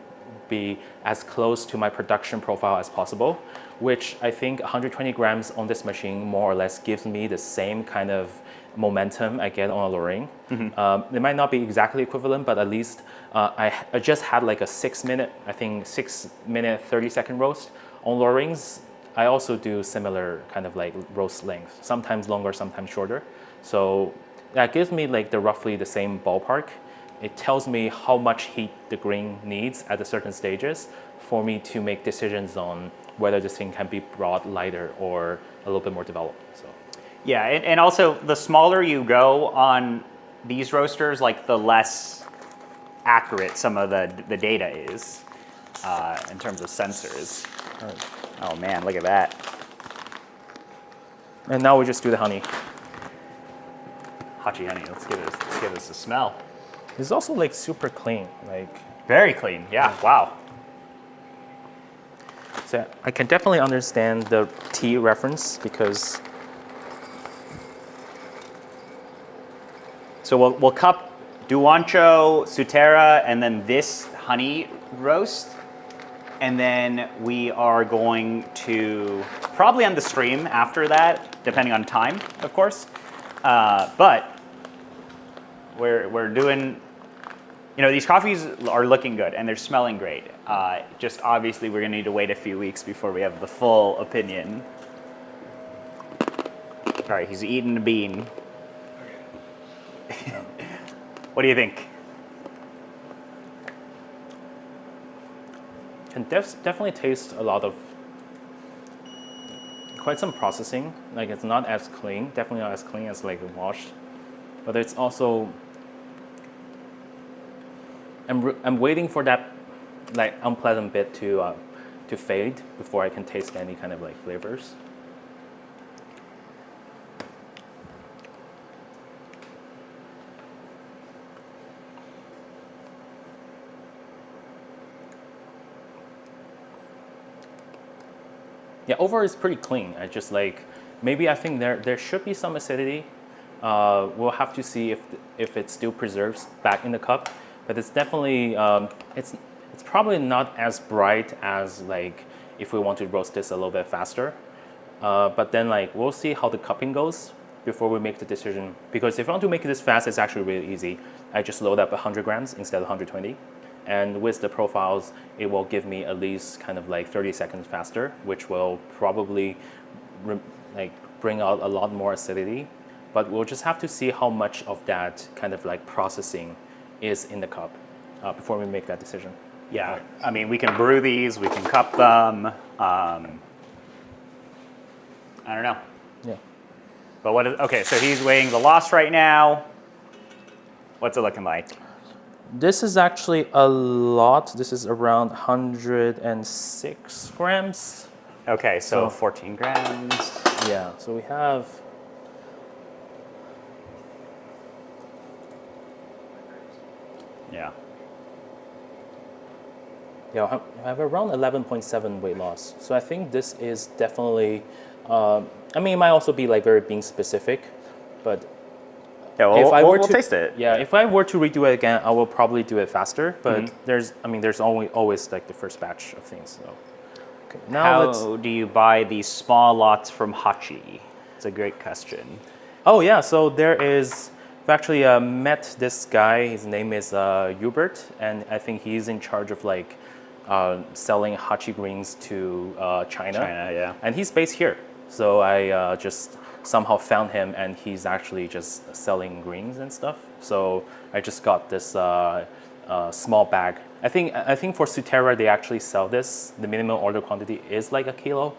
be as close to my production profile as possible, which I think 120 grams on this machine more or less gives me the same kind of momentum I get on a Loring. They might not be exactly equivalent, but at least I just had like a 6 minute, 30-second roast. On Lorings, I also do similar kind of like roast length, sometimes longer, sometimes shorter. So that gives me like roughly the same ballpark. It tells me how much heat the grain needs at the certain stages for me to make decisions on whether this thing can be brought lighter or a little bit more developed. So. Yeah, and also the smaller you go on these roasters, like the less accurate some of the data is in terms of sensors. Oh man, look at that. And now we just do the honey. Hachi honey, let's give this a smell. It's also like super clean, like very clean. Yeah, wow. So I can definitely understand the tea reference because. So we'll cup Duancho, Sutera, and then this honey roast. And then we are going to probably end the stream after that, depending on time, of course. But we're doing, these coffees are looking good and they're smelling great. Just obviously we're gonna need to wait a few weeks before we have the full opinion. All right, he's eating a bean. What do you think? Can definitely taste a lot of quite some processing. Like it's not as clean, definitely not as clean as like washed, but it's also. I'm waiting for that like unpleasant bit to fade before I can taste any kind of like flavors. Yeah, overall it's pretty clean. I just like, maybe I think there should be some acidity. We'll have to see if it still preserves back in the cup, but it's definitely it's probably not as bright as like if we want to roast this a little bit faster. But then like we'll see how the cupping goes before we make the decision. Because if I want to make this fast, it's actually really easy. I just load up 100 grams instead of 120. And with the profiles, it will give me at least kind of like 30 seconds faster, which will probably like bring out a lot more acidity. But we'll just have to see how much of that kind of like processing is in the cup before we make that decision. Yeah, I mean, we can brew these, we can cup them. I don't know. Yeah. But okay, so he's weighing the loss right now. What's it looking like? This is actually a lot. This is around 106 grams. Okay, so 14 grams. Yeah, so we have... Yeah. Yeah, I have around 11.7 weight loss. So I think this is definitely... I mean, it might also be like very bean specific, but... Yeah, we'll taste it. Yeah, if I were to redo it again, I will probably do it faster. But there's always like the first batch of things. So, okay, now how do you buy these small lots from Hachi? It's a great question. Oh yeah, so there is. I've actually met this guy. His name is Hubert, and I think he's in charge of like selling Hachi greens to China. China, yeah. And he's based here, so I just somehow found him, and he's actually just selling greens and stuff. So I just got this small bag. I think for Sutera they actually sell this. The minimum order quantity is like a kilo.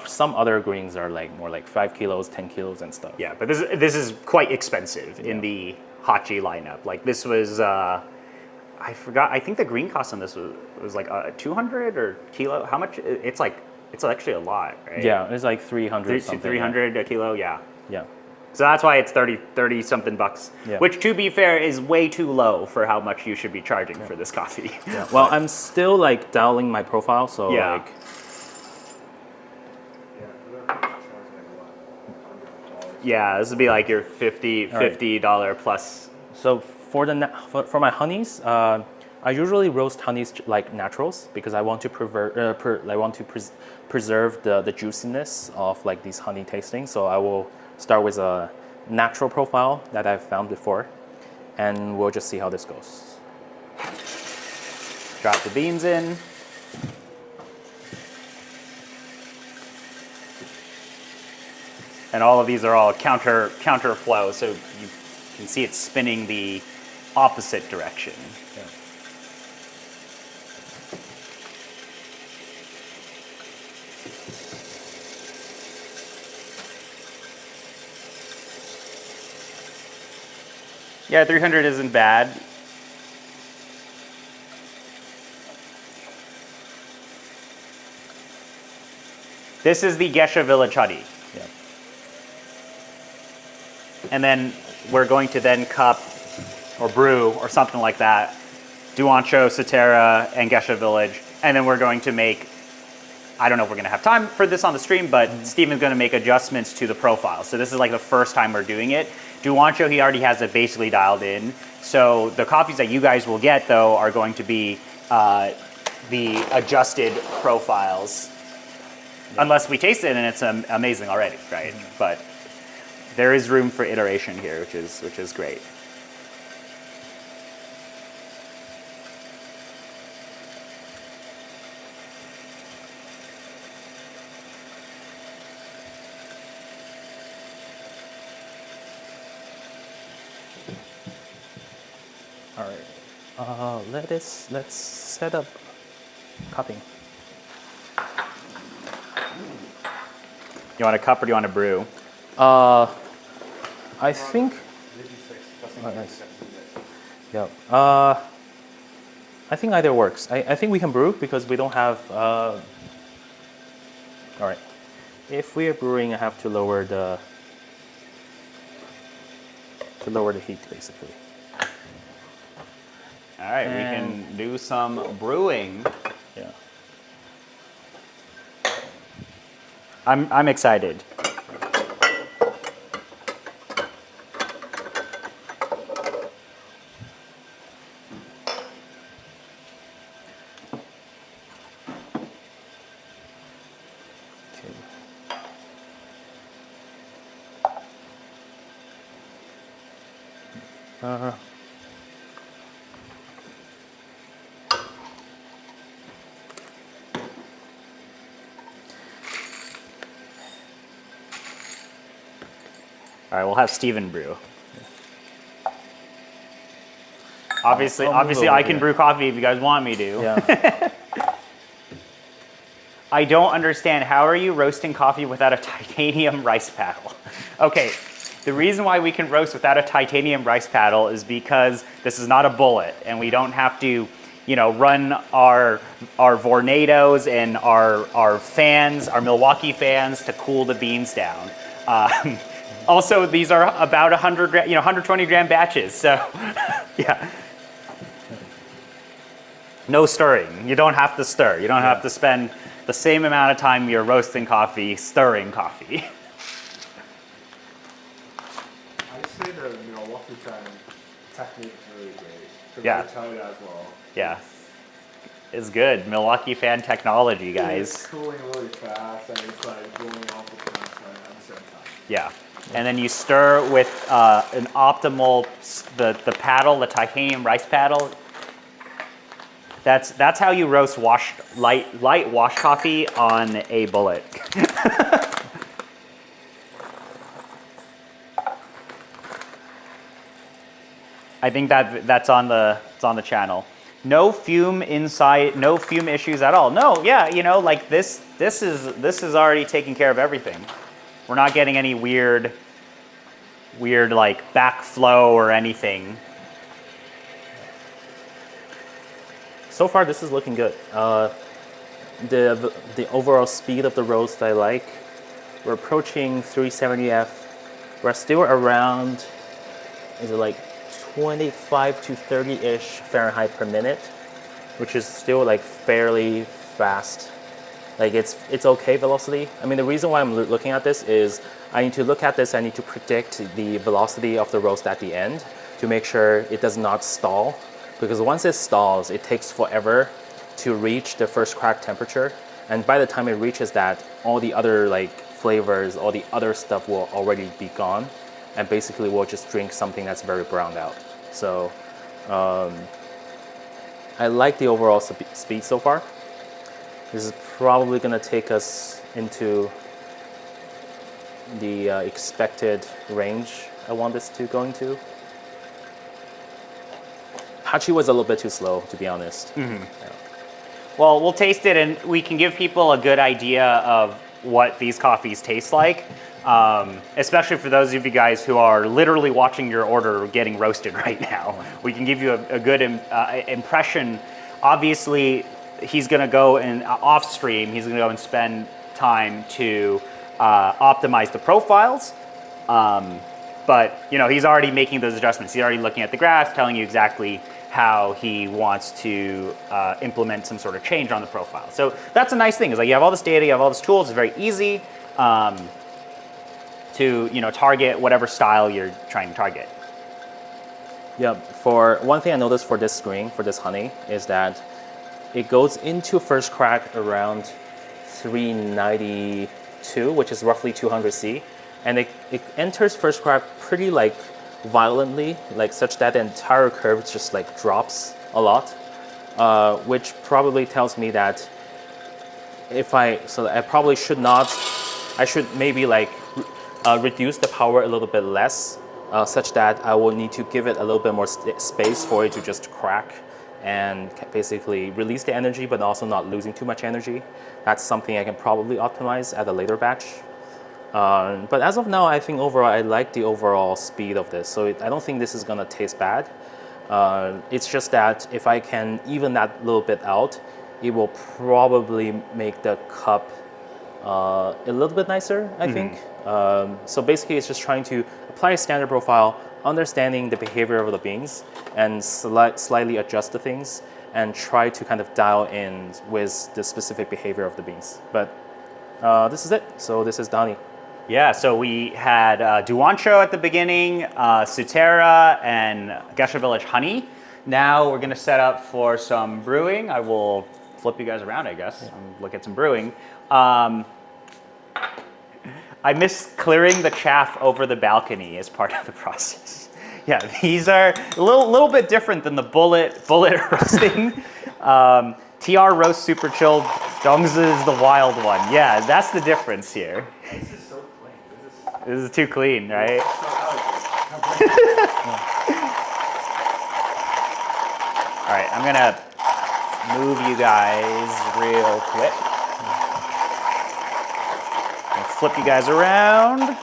Some other greens are like more like 5 kilos, 10 kilos and stuff. Yeah, but this is quite expensive in the Hachi lineup. Like this was, I forgot. I think the green cost on this was like 200 or kilo. How much? It's actually a lot, right? Yeah, it's like 300 something. 300 a kilo, yeah. Yeah. So that's why it's 30 something bucks, Yeah. which to be fair is way too low for how much you should be charging for this coffee. Yeah. Well, I'm still like dialing my profile, so Yeah. like Yeah, this would be like your $50 plus. so for my honeys, I usually roast honeys like naturals because I want to preserve the juiciness of like these honey tastings. So I will start with a natural profile that I've found before, and we'll just see how this goes. Drop the beans in. And all of these are all counterflow, so you can see it spinning the opposite direction. Yeah. Yeah, 300 isn't bad. This is the Geisha Village honey. Yeah. And then we're going to then cup or brew or something like that, Duancho, Sutera, and Geisha Village. And then we're going to make, I don't know if we're going to have time for this on the stream, but Steven's going to make adjustments to the profile. So this is like the first time we're doing it. Duancho, he already has it basically dialed in. So the coffees that you guys will get, though, are going to be the adjusted profiles. Yeah. Unless we taste it and it's amazing already, right? But there is room for iteration here, which is great. All right. Let's set up cupping. You want a cup or do you want to brew? I think. Oh, nice. Yeah. I think either works. I think we can brew because we don't have. All right. If we are brewing, I have to lower the heat basically. All right, we can do some brewing. Yeah. I'm excited. All right, we'll have Steven brew. Obviously, I'll move over I can here. brew coffee if you guys want me to. Yeah. I don't understand, how are you roasting coffee without a titanium rice paddle? Okay, the reason why we can roast without a titanium rice paddle is because this is not a bullet and we don't have to, you know, run our Vornados and our fans, our Milwaukee fans to cool the beans down. Also, these are about 100, 120 gram batches, so yeah. No stirring. You don't have to stir. You don't have to spend the same amount of time you're roasting coffee, stirring coffee. I say the Milwaukee fan technique is really great. Because Yeah. I tell you that as well. Yeah, it's good. Milwaukee fan technology, It's guys. cooling really fast and it's like blowing off the plants at the same time. Yeah, and then you stir with an optimal the paddle, the titanium rice paddle. That's how you roast light wash coffee on a bullet. I think that's on the channel. No fume inside, no fume issues at all. No, yeah, you know, like this is already taking care of everything. We're not getting any weird like backflow or anything. So far, this is looking good. The overall speed of the roast I like. We're approaching 370F. We're still around, is it like 25 to 30-ish Fahrenheit per minute, which is still like fairly fast. Like it's okay velocity. I mean, the reason why I'm looking at this is I need to look at this, I need to predict the velocity of the roast at the end to make sure it does not stall. Because once it stalls, it takes forever to reach the first crack temperature. And by the time it reaches that, all the other like flavors, all the other stuff will already be gone. And basically we'll just drink something that's very browned out. So I like the overall speed so far. This is probably gonna take us into the expected range I want this to go into. Hachi was a little bit too slow, to be honest. Yeah. Well, we'll taste it and we can give people a good idea of what these coffees taste like, especially for those of you guys who are literally watching your order getting roasted right now. We can give you a good impression. Obviously, he's going to go and off stream, he's going to go and spend time to optimize the profiles. But you know, he's already making those adjustments. He's already looking at the graphs, telling you exactly how he wants to implement some sort of change on the profile. So that's a nice thing, is like you have all this data, you have all these tools, it's very easy to target whatever style you're trying to target. Yeah, for one thing I noticed for this screen, for this honey, is that it goes into first crack around 392, which is roughly 200 C. And it enters first crack pretty like violently, like such that the entire curve just like drops a lot, which probably tells me that I probably should not, I should maybe like reduce the power a little bit less, such that I will need to give it a little bit more space for it to just crack and basically release the energy, but also not losing too much energy. That's something I can probably optimize at a later batch. But as of now, I think overall I like the overall speed of this, so I don't think this is gonna taste bad. It's just that if I can even that little bit out, it will probably make the cup a little bit nicer, I think. So basically, it's just trying to apply a standard profile, understanding the behavior of the beans, and slightly adjust the things, and try to kind of dial in with the specific behavior of the beans. But this is it. So this is Donnie. Yeah, so we had Duancho at the beginning, Sutera, and Geisha Village honey. Now we're gonna set up for some brewing. I will flip you guys around, I guess, and look at some brewing. I miss clearing the chaff over the balcony as part of the process. Yeah, these are a little bit different than the bullet roasting. TR roast super chilled. Dongze is the wild one. Yeah, that's the difference here. This is so clean. This is too clean, right? So elegant. All right, I'm gonna move you guys real quick. I'll flip you guys around. I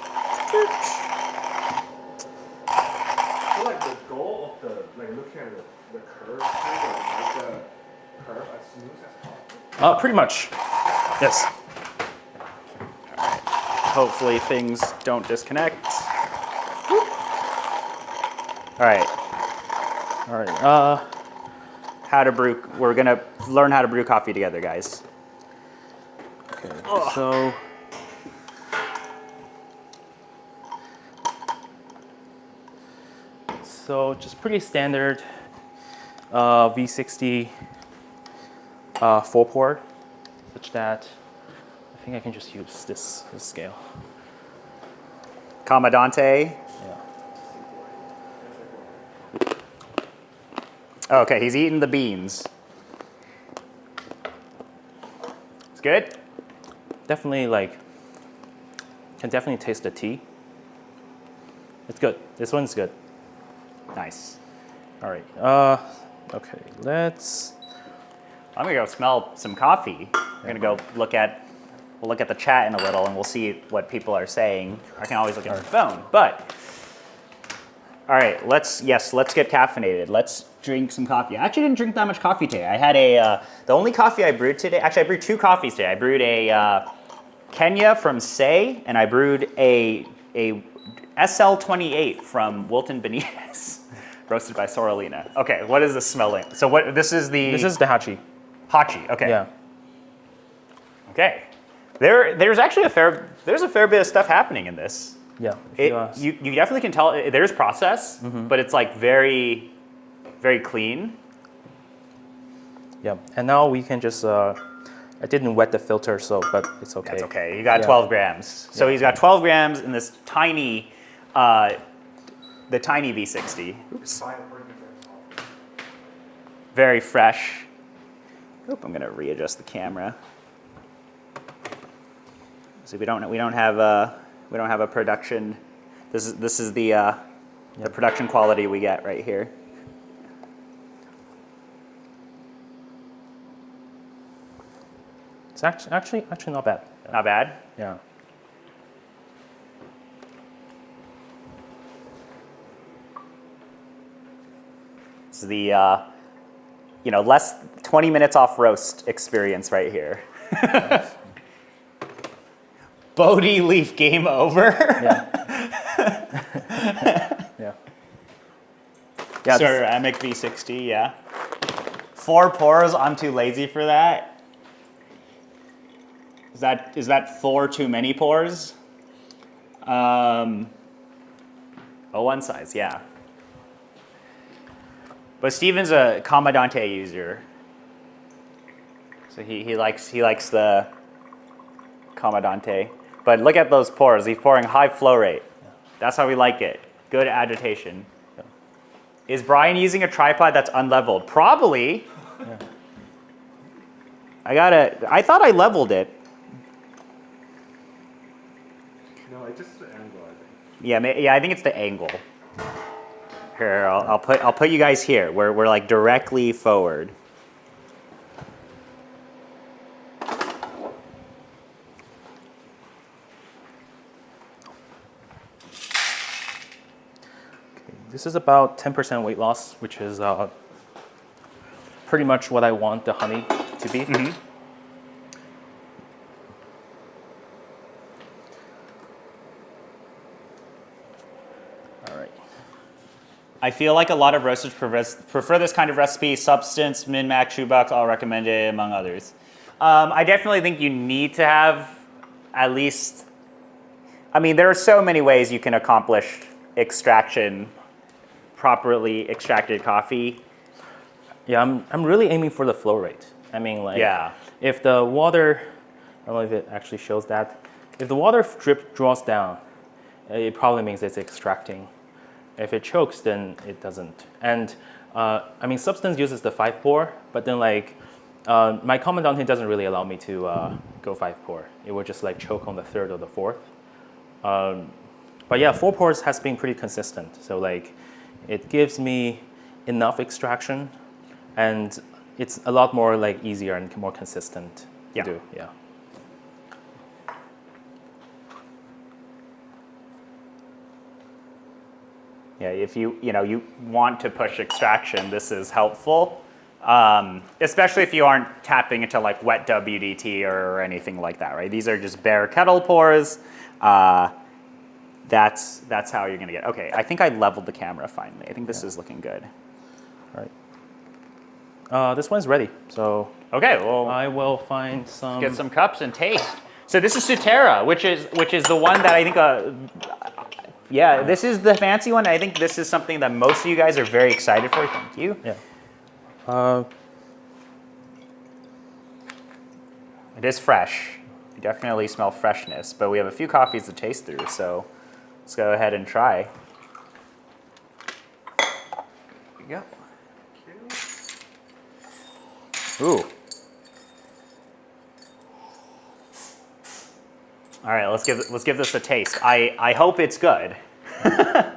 feel like the goal of looking at the curve, make the curve as smooth as possible. Pretty much. Yes. Hopefully things don't disconnect. All right. All right. How to brew. We're gonna learn how to brew coffee together, guys. Okay. Oh. So just pretty standard V60 4 pour, such that I think I can just use this scale. Commandante. Yeah. Oh, okay, he's eating the beans. It's good. Definitely can definitely taste the tea. It's good. This one's good. Nice. All right. Okay. I'm gonna go smell some coffee. We're gonna go we'll look at the chat in a little, and we'll see what people are saying. I can always look at my phone, but all right, let's get caffeinated. Let's drink some coffee. I actually didn't drink that much coffee today. I had the only coffee I brewed today. Actually, I brewed 2 coffees today. I brewed a Kenya from Say, and I brewed a SL28 from Wilton Benitez, roasted by Sorolina. Okay, what is this smelling? So this is the Hachi. Hachi. Okay. Yeah. Okay. There's actually a fair bit of stuff happening in this. Yeah. You definitely can tell there's process, but it's like very, very clean. Yeah. And now we can just. I didn't wet the filter, but it's okay. That's okay. You got 12 grams. So he's got 12 grams in this tiny, the tiny V60. Oops. Very fresh. Oop, I'm gonna readjust the camera. So we don't have a production. This is the production quality we get right here. It's actually not bad. Not bad. Yeah. This is the less 20 minutes off roast experience right here. Bodhi leaf game over. Yeah. Yeah. Yeah. Ceramic V60, yeah. 4 pours, I'm too lazy for that. Is that 4 too many pours? O1 size, yeah. But Steven's a Commandante user. So he likes the Commandante. But look at those pours. He's pouring high flow rate. That's how we like it. Good agitation. Yeah. Is Brian using a tripod that's unleveled? Probably. Yeah. I thought I leveled it. No, it's just the angle, I think. Yeah, I think it's the angle. Here, I'll put you guys here. We're like directly forward. This is about 10% weight loss, which is pretty much what I want the honey to be. All right. I feel like a lot of roasters prefer this kind of recipe. Substance, min-max, shoebox, all recommended, among others. I definitely think you need to have at least, I mean, there are so many ways you can accomplish extraction, properly extracted coffee. Yeah, I'm really aiming for the flow rate. I mean, like, if the water, I don't know if it actually shows that. If the water drip draws down, it probably means it's extracting. If it chokes, then it doesn't. And I mean, Substance uses the 5-pour, but then like, my comment down here doesn't really allow me to go 5-pour. It would just like choke on the 3rd or the 4th. But yeah, 4 pours has been pretty consistent. So like, it gives me enough extraction, and it's a lot more like easier and more consistent to do. Yeah. Yeah, if you want to push extraction, this is helpful. Especially if you aren't tapping into like wet WDT or anything like that, right? These are just bare kettle pours. That's how you're gonna get. Okay, I think I leveled the camera finally. I think this is looking good. All right. This one's ready. So okay, well, I will find some. Get some cups and taste. So this is Sutera, which is the one that I think. Yeah, this is the fancy one. I think this is something that most of you guys are very excited for. Thank you. Yeah. It is fresh. You definitely smell freshness, but we have a few coffees to taste through, so let's go ahead and try. There you go. Ooh. All right, let's give this a taste. I hope it's good. A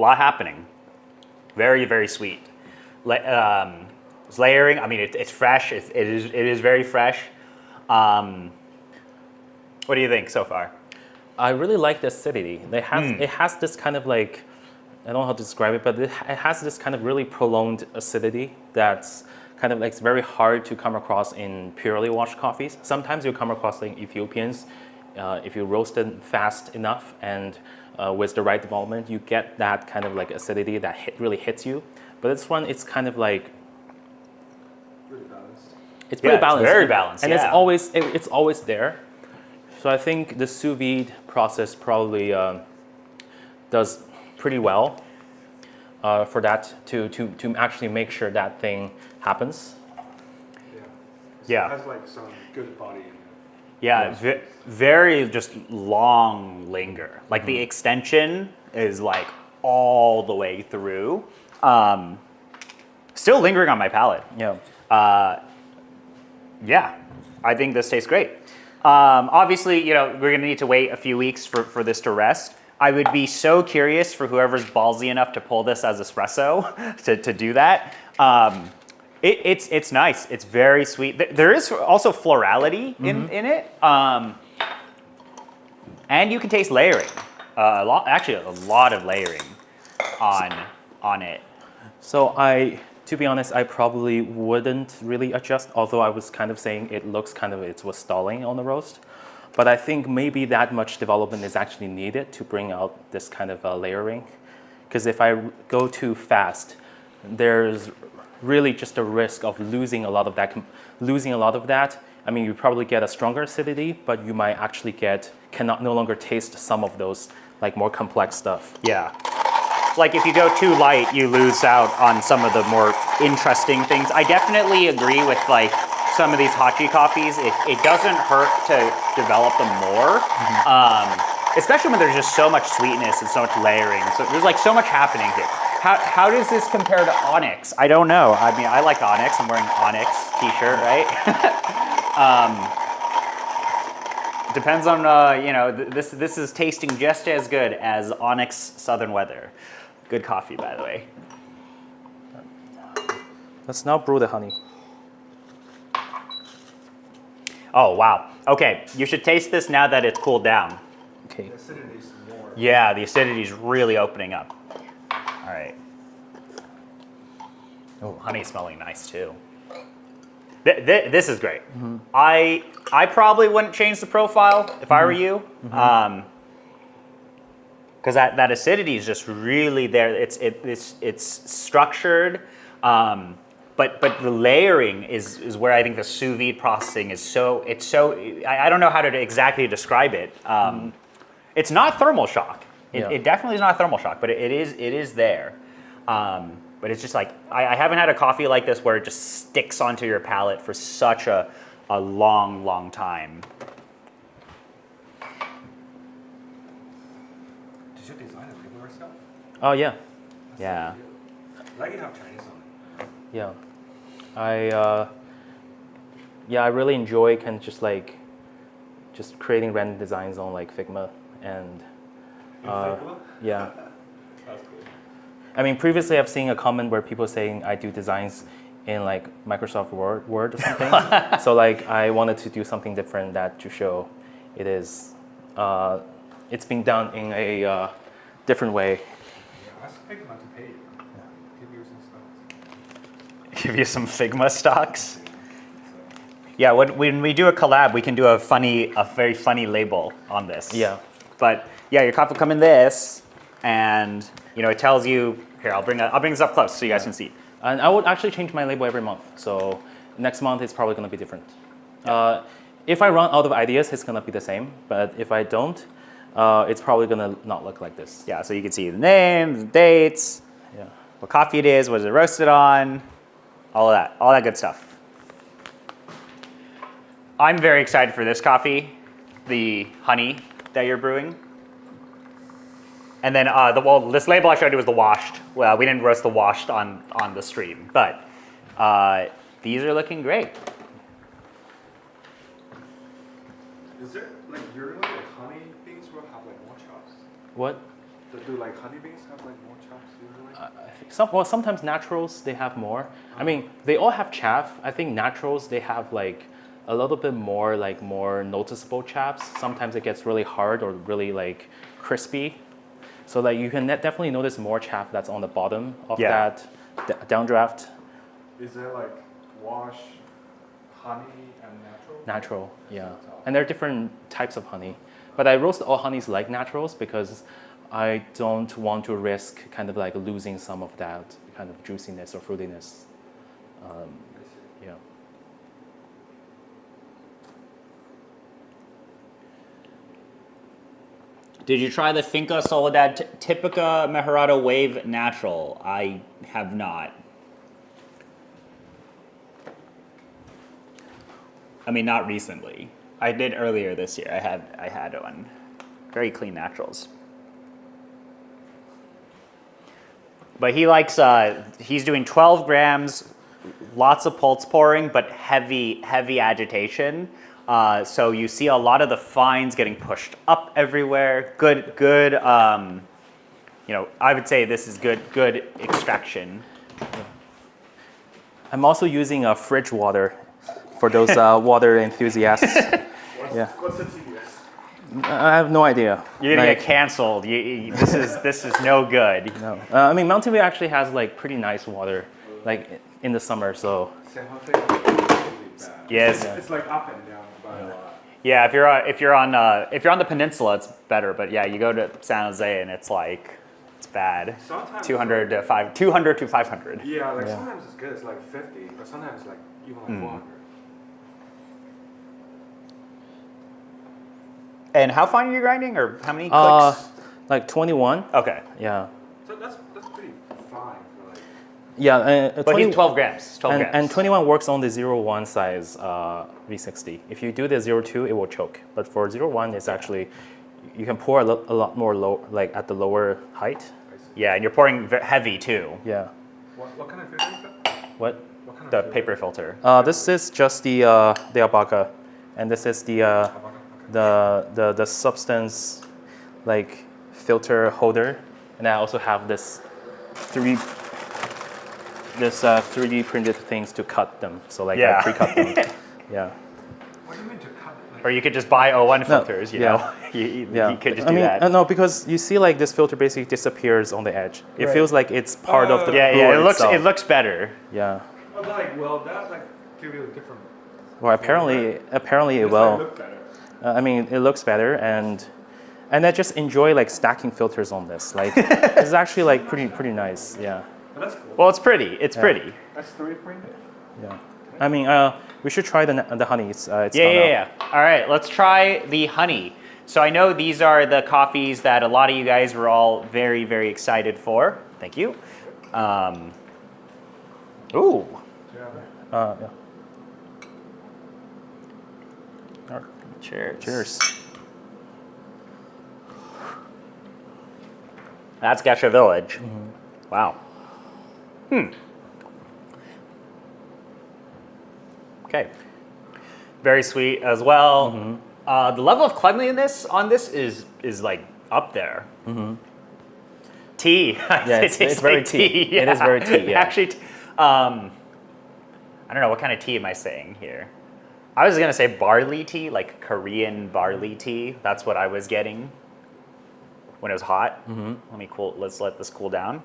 lot happening. Very, very sweet. It's layering. I mean, it's fresh. It is very fresh. What do you think so far? I really like the acidity. It has this kind of like, I don't know how to describe it, but it has this kind of really prolonged acidity that's kind of like, it's very hard to come across in purely washed coffees. Sometimes you come across like Ethiopians, if you roast them fast enough and with the right development, you get that kind of like acidity that really hits you. But this one, it's kind of like, Really balanced. it's pretty balanced. It's very balanced, and it's always there. So I think the sous vide process probably does pretty well for that to actually make sure that thing happens. Yeah. It has like some good body in it. Yeah, very just long linger. Like the extension is like all the way through. Still lingering on my palate. Yeah. Yeah, I think this tastes great. Obviously, we're gonna need to wait a few weeks for this to rest. I would be so curious for whoever's ballsy enough to pull this as espresso to do that. It's nice. It's very sweet. There is also florality in it, and you can taste layering. A lot of layering on it. So to be honest, I probably wouldn't really adjust, although I was kind of saying it was stalling on the roast. But I think maybe that much development is actually needed to bring out this kind of layering. Because if I go too fast, there's really just a risk of losing a lot of that. I mean, you probably get a stronger acidity, but you might actually no longer taste some of those like more complex stuff. Yeah. Like if you go too light, you lose out on some of the more interesting things. I definitely agree with like some of these Hachi coffees. It doesn't hurt to develop them more, especially when there's just so much sweetness and so much layering. So there's like so much happening here. How does this compare to Onyx? I don't know. I mean, I like Onyx. I'm wearing Onyx t-shirt, right? Depends on, this is tasting just as good as Onyx Southern Weather. Good coffee, by the way. Let's now brew the honey. Oh, wow. Okay, you should taste this now that it's cooled down. Okay. The acidity is more. Yeah, the acidity is really opening up. All right. Oh, honey's smelling nice too. This is great. I probably wouldn't change the profile if I were you, because that acidity is just really there. It's structured, but the layering is where I think the sous vide processing is so. I don't know how to exactly describe it. It's not thermal shock. It definitely is not thermal shock, but it is there. But it's just like, I haven't had a coffee like this where it just sticks onto your palate for such a long, long time. Did you design a label yourself? Oh yeah, Yeah. I like you have Chinese on it. yeah. I really enjoy kind of just creating random designs on like Figma and Figma? yeah. That's cool. I mean, previously I've seen a comment where people saying I do designs in like Microsoft Word or something. So like I wanted to do something different to show it is, it's being done in a different way. Yeah, ask Figma to pay you. Give you some stuff. Give you some Figma stocks. Yeah, when we do a collab, we can do a very funny label on this. Yeah. But yeah, your coffee will come in this, and it tells you. Here, I'll bring this up close so you guys can see. And I would actually change my label every month. So next month it's probably going to be different. If I run out of ideas, it's going to be the same. But if I don't, it's probably going to not look like this. Yeah, so you can see the name, the dates, Yeah. what coffee it is, what is it roasted on, all that good stuff. I'm very excited for this coffee, the honey that you're brewing. And then this label I showed you was the washed. Well, we didn't roast the washed on the stream, but these are looking great. Is there, like, usually like honey beans will have like more chops? What? Do like honey beans have like more chops usually? I think sometimes naturals they have more. I mean, they all have chaff. I think naturals they have like a little bit more noticeable chaffs. Sometimes it gets really hard or really like crispy. So that you can definitely notice more chaff that's on the bottom of that downdraft. Is there like wash, honey, and natural? Natural, yeah. And there are different types of honey. But I roast all honeys like naturals because I don't want to risk kind of like losing some of that kind of juiciness or fruitiness. Yeah. Did you try the Finca Soledad Typica Mejorado Wave Natural? I have not. I mean, not recently. I did earlier this year. I had one. Very clean naturals. But he likes, he's doing 12 grams, lots of pulse pouring, but heavy agitation. So you see a lot of the fines getting pushed up everywhere. Good. I would say this is good extraction. I'm also using fridge water for those water enthusiasts. What's the TDS? I have no idea. You're gonna get canceled. This is no good. No. I mean, Mountain View actually has like pretty nice water, like in the summer. So. San Jose is really bad. Yes. It's like up and down by a lot. Yeah, if you're on the peninsula, it's better. But yeah, you go to San Jose and it's bad. Sometimes 200 to 500. Yeah, like sometimes it's good. It's like 50, but sometimes like even like 400. And how fine are you grinding, or how many clicks? Like 21. Okay. Yeah. So that's pretty fine for like. Yeah, But he's 12 grams. 12 grams. And 21 works on the 0.1 size V60. If you do the 0.2, it will choke. But for 0.1, it's actually, you can pour a lot more low, like at the lower height. Yeah, and you're pouring heavy too. Yeah. What kind of filter is that? What? What kind of The filter? paper filter. This is just the alpaca, and this is the substance like filter holder, and I also have this 3D printed things to cut them. So like I pre-cut them. Yeah. What do you mean to Or you could just buy L100 filters, you yeah. know? You could just do I mean, that. no, because you see like this filter basically disappears on the edge. It Right. feels like it's part of the Yeah, brewer it itself. looks better. Yeah. Oh, like, well, that like give you a different. Well, apparently it It's will. like look better. I mean, it looks better, and I just enjoy like stacking filters on this. Like, it's actually like pretty nice. Yeah, But that's cool. Well, it's pretty. It's pretty. That's 3 printed. yeah. I mean, we should try the honey. It's gone out. Yeah. All right, let's try the honey. So I know these are the coffees that a lot of you guys were all very, very excited for. Thank you. Ooh. Yeah. Yeah. All right. Cheers. Cheers. That's Geisha Village. Wow. Okay. Very sweet as well. The level of cleanliness on this is like up there. Tea. Yeah, it's very tea. It is very tea, yeah. Actually, I don't know, what kind of tea am I saying here? I was gonna say barley tea, like Korean barley tea. That's what I was getting when it was hot. Let's let this cool down.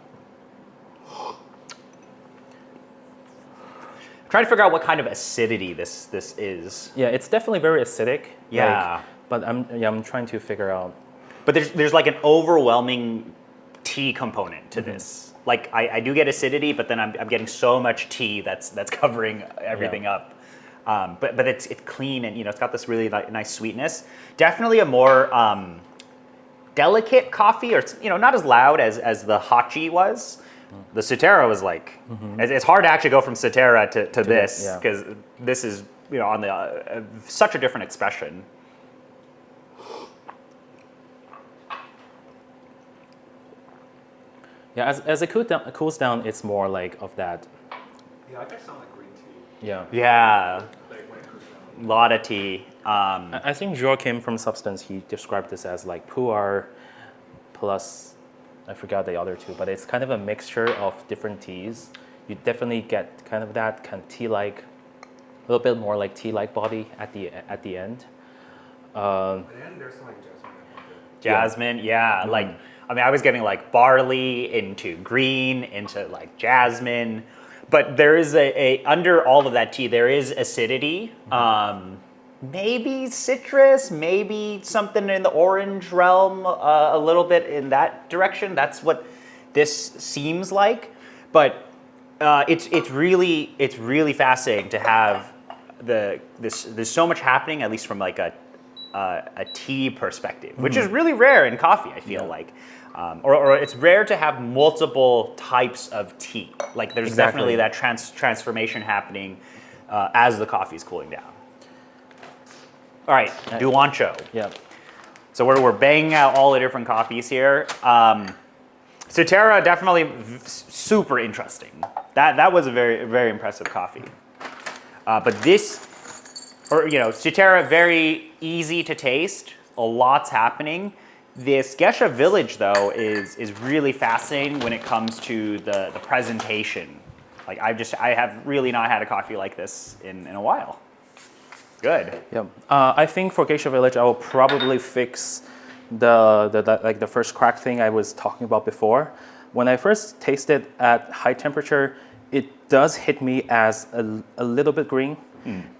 Trying to figure out what kind of acidity this is. Yeah, it's definitely very acidic. Yeah. Like, but I'm trying to figure out. But there's like an overwhelming tea component to this. Like I do get acidity, but then I'm getting so much tea that's covering everything up. But it's clean, and it's got this really nice sweetness. Definitely a more delicate coffee, or it's not as loud as the Hachi was. The Sutera was like, it's hard to actually go from Sutera to this, because this is on the such a different expression. Yeah, as it cools down, it's more like of that. Yeah, I guess sound like green tea. Yeah. Yeah, Like when it cools down. lot of tea. I think Joachim from Substance, he described this as like pu'er plus, I forgot the other two, but it's kind of a mixture of different teas. You definitely get kind of that kind of tea-like, a little bit more like tea-like body at the end. And then there's some like jasmine. Jasmine, yeah. Like, I mean, I was getting like barley into green, into like jasmine, but there is under all of that tea, there is acidity. Maybe citrus, maybe something in the orange realm, a little bit in that direction. That's what this seems like, but it's really fascinating to have there's so much happening, at least from like a tea perspective, which is really rare in coffee, I feel like. Or it's rare to have multiple types of tea. Like there's definitely that transformation happening as the coffee is cooling down. All right, Duancho. Yeah. So we're banging out all the different coffees here. Sutera, definitely super interesting. That was a very, very impressive coffee. But this, Sutera, very easy to taste. A lot's happening. This Geisha Village, though, is really fascinating when it comes to the presentation. Like I have really not had a coffee like this in a while. Good. Yeah. I think for Geisha Village, I will probably fix the first crack thing I was talking about before. When I first tasted at high temperature, it does hit me as a little bit green.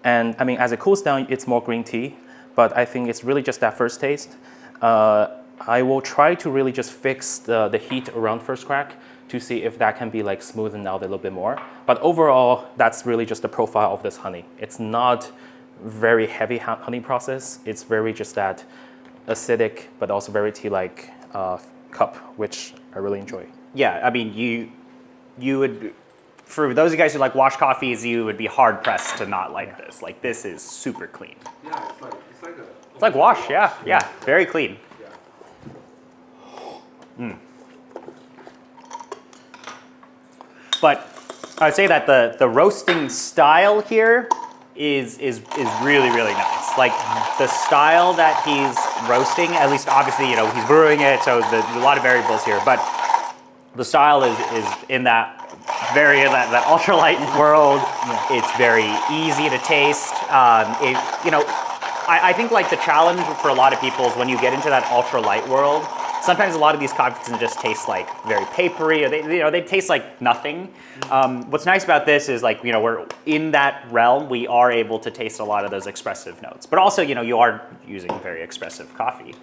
And I mean, as it cools down, it's more green tea. But I think it's really just that first taste. I will try to really just fix the heat around first crack to see if that can be like smoothened out a little bit more. But overall, that's really just the profile of this honey. It's not very heavy honey process. It's very just that acidic, but also very tea-like cup, which I really enjoy. Yeah, I mean, you would, for those of you guys who like wash coffees, you would be hard pressed to not like this. Like this is super clean. Yeah, It's like wash, yeah, very clean. But I'd say that the roasting style here is really, really nice. Like the style that he's roasting, at least obviously, he's brewing it, so there's a lot of variables here, but the style is in that that ultralight world. It's very easy to taste. I think like the challenge for a lot of people is when you get into that ultra light world, sometimes a lot of these coffees can just taste like very papery, or they taste like nothing. What's nice about this is like, we're in that realm, we are able to taste a lot of those expressive notes, but also, you are using very expressive coffee.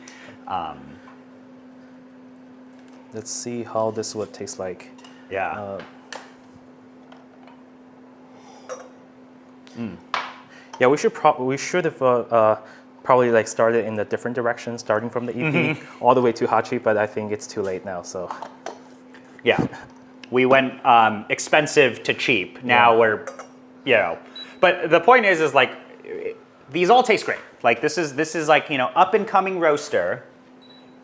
Let's see how this would taste like. Yeah. Yeah, we should have probably like started in a different direction, starting from the EP all the way to Hachi, but I think it's too late now. So Yeah, we went expensive to cheap. Now we're, but the point is like these all taste great. Like this is like up and coming roaster,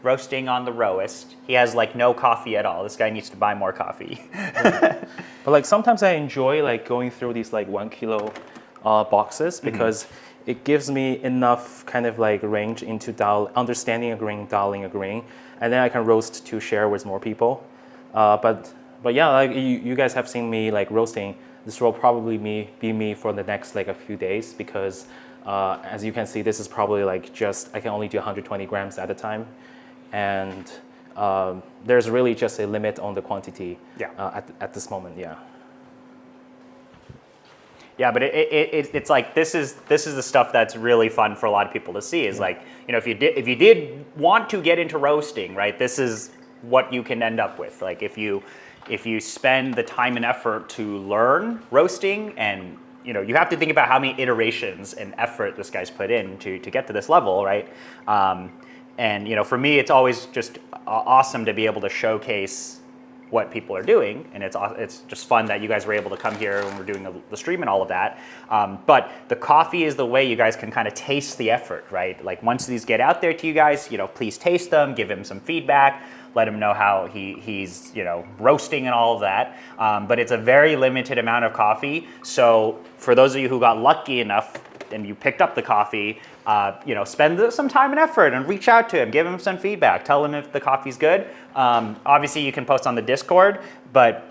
roasting on the Roest. He has like no coffee at all. This guy needs to buy more coffee. But like sometimes I enjoy like going through these like 1 kilo boxes because it gives me enough kind of like range into understanding a grain, dialing a grain, and then I can roast to share with more people. But yeah, like you guys have seen me like roasting. This will probably be me for the next like a few days because as you can see, this is probably like I can only do 120 grams at a time, and there's really just a limit on the quantity at this moment. Yeah. Yeah, but it's like this is the stuff that's really fun for a lot of people to see. Is like if you did want to get into roasting, right? This is what you can end up with. Like if you spend the time and effort to learn roasting, and you have to think about how many iterations and effort this guy's put in to get to this level, right? And for me, it's always just awesome to be able to showcase what people are doing, and it's just fun that you guys were able to come here when we're doing the stream and all of that. But the coffee is the way you guys can kind of taste the effort, right? Like once these get out there to you guys, please taste them, give him some feedback, let him know how he's roasting and all of that. But it's a very limited amount of coffee. So for those of you who got lucky enough and you picked up the coffee, spend some time and effort and reach out to him, give him some feedback, tell him if the coffee's good. Obviously, you can post on the Discord, but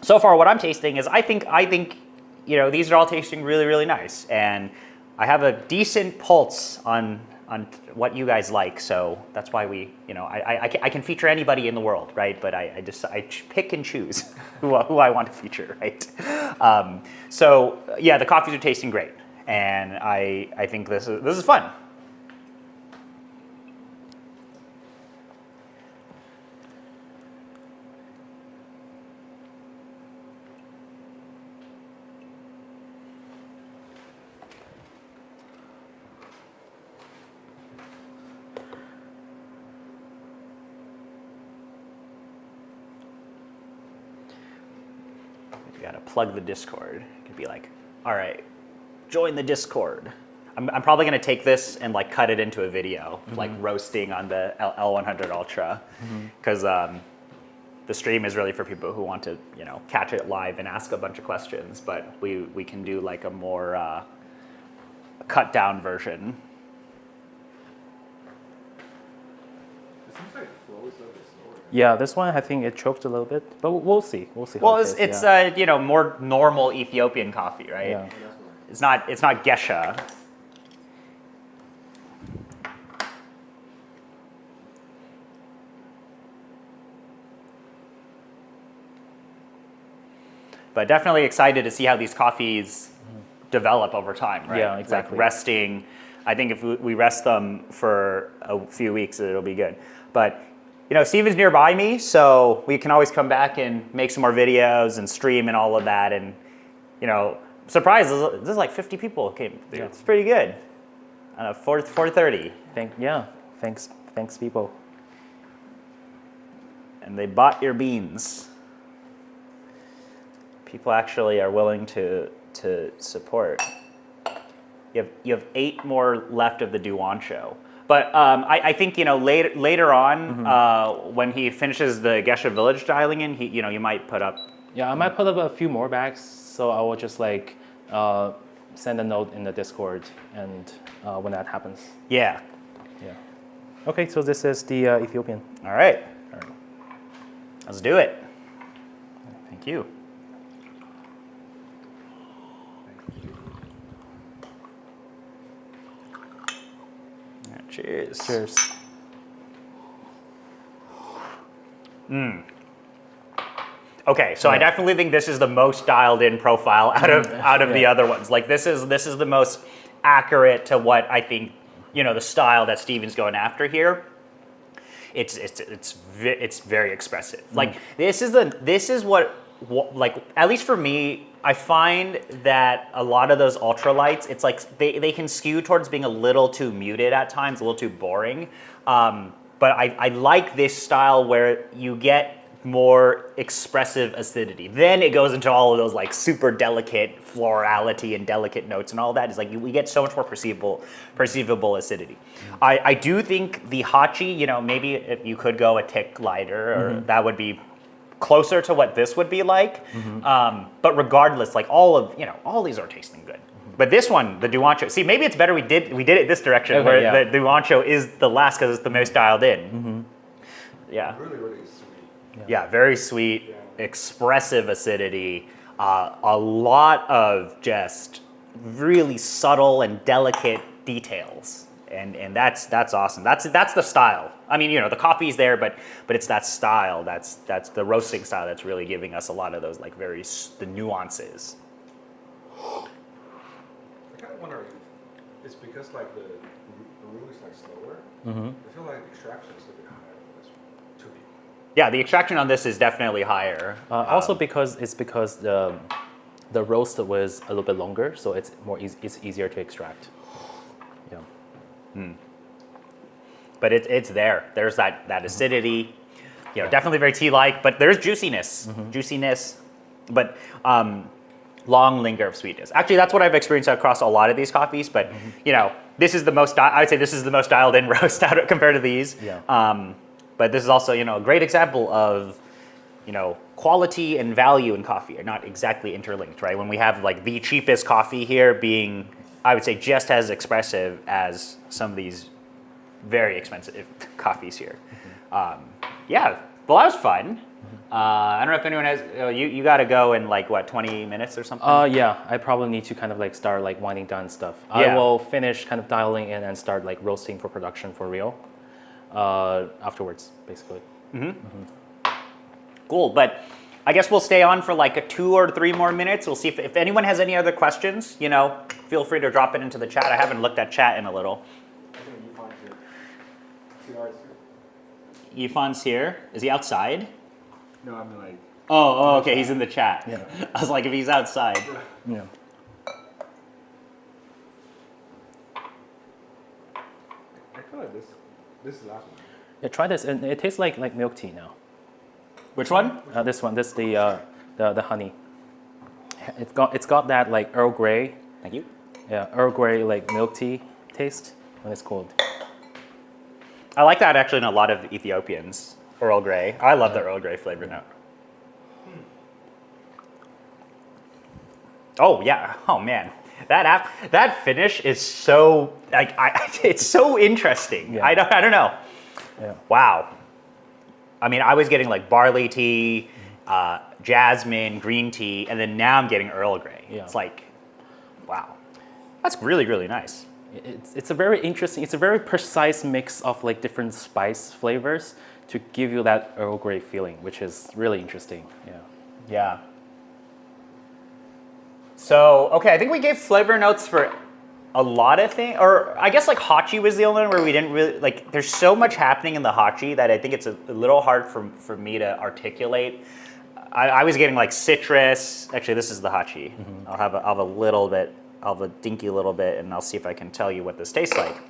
so far what I'm tasting is I think these are all tasting really, really nice, and I have a decent pulse on what you guys like. So that's why I can feature anybody in the world, right? But I pick and choose who I want to feature, right? So yeah, the coffees are tasting great. And I think this is fun. You gotta plug the Discord. You could be like, all right, join the Discord. I'm probably gonna take this and like cut it into a video, like roasting on the L100 Ultra, because the stream is really for people who want to catch it live and ask a bunch of questions. But we can do like a more cut down version. It seems like the flow is a bit slower. Yeah, this one I think it choked a little bit, but we'll see. We'll see. Well, how it's yeah. more normal Ethiopian coffee, right? Yeah. It's not Geisha. But definitely excited to see how these coffees develop over time, right? Yeah, exactly. Like resting. I think if we rest them for a few weeks, it'll be good. But Steven's nearby me, so we can always come back and make some more videos and stream and all of that. And surprise! This is like 50 people came. Yeah. It's pretty good. 4:30. Thanks, people. And they bought your beans. People actually are willing to support. You have 8 more left of the Duan show. But I think later on when he finishes the Geisha Village dialing in, you might put up. Yeah, I might put up a few more bags. So I will just like send a note in the Discord, and when that happens. Yeah. Yeah. Okay, so this is the Ethiopian. All right. Let's do it. Thank you. Cheers. Cheers. Okay, so I definitely think this is the most dialed in profile out of the other ones. Like this is the most accurate to what I think, the style that Steven's going after here. It's very expressive. Like this is what like, at least for me, I find that a lot of those ultralights, it's like they can skew towards being a little too muted at times, a little too boring. But I like this style where you get more expressive acidity. Then it goes into all of those like super delicate florality and delicate notes and all that. It's like we get so much more perceivable acidity. I do think the Hachi, maybe if you could go a tick lighter, or that would be closer to what this would be like. But regardless, like all these are tasting good. But this one, the Duancho, see, maybe it's better we did it this direction, Okay, where the Duancho is the last because it's the most dialed in. Yeah. Really, really sweet. Yeah, very sweet, expressive acidity, a lot of just really subtle and delicate details, and that's awesome. That's the style. I mean, the coffee's there, but it's that style. That's the roasting style that's really giving us a lot of those like the nuances. I kind of wonder if it's because like the room is like slower. I feel like extraction is a bit higher for this one, to me. Yeah, the extraction on this is definitely higher. Also because the roast was a little bit longer, so it's it's easier to extract. Yeah. But it's there. There's that acidity, definitely very tea-like, but there's juiciness, but long linger of sweetness. Actually, that's what I've experienced across a lot of these coffees, but this is the most, I would say this is the most dialed in roast out compared to these. Yeah. But this is also, a great example of, quality and value in coffee are not exactly interlinked, right? When we have like the cheapest coffee here being, I would say, just as expressive as some of these very expensive coffees here. Yeah, well, that was fun. I don't know if anyone has, you got to go in like, 20 minutes or something? Yeah, I probably need to kind of like start like winding down stuff. Yeah. I will finish kind of dialing in and start like roasting for production for real afterwards, basically. Cool, but I guess we'll stay on for like 2 or 3 more minutes. We'll see if anyone has any other questions, feel free to drop it into the chat. I haven't looked at chat in a little. I think Yufan's here. CR's here. Yufan's here. Is he outside? No, I mean like. Oh, okay, he's in the chat. Yeah. I was like, if he's outside. Yeah. I feel like this is the last one. Yeah, try this, and it tastes like milk tea now. Which one? This one, this the honey. It's got that like Earl Grey. Thank you. Yeah, Earl Grey like milk tea taste when it's cold. I like that actually in a lot of Ethiopians. Earl Grey. I love the Earl Grey flavor note. Oh yeah. Oh man. That finish is so like it's so interesting. Yeah. I don't know. Yeah. Wow. I mean, I was getting like barley tea, jasmine, green tea, and then now I'm getting Earl Grey. Yeah. It's like, wow. That's really, really nice. It's a very interesting, it's a very precise mix of like different spice flavors to give you that Earl Grey feeling, which is really interesting. Yeah. Yeah. So, okay, I think we gave flavor notes for a lot of things, or I guess like Hachi was the only one where we didn't really, like there's so much happening in the Hachi that I think it's a little hard for me to articulate. I was getting like citrus, actually this is the Hachi. I'll have a little bit, I'll have a dinky little bit, and I'll see if I can tell you what this tastes like.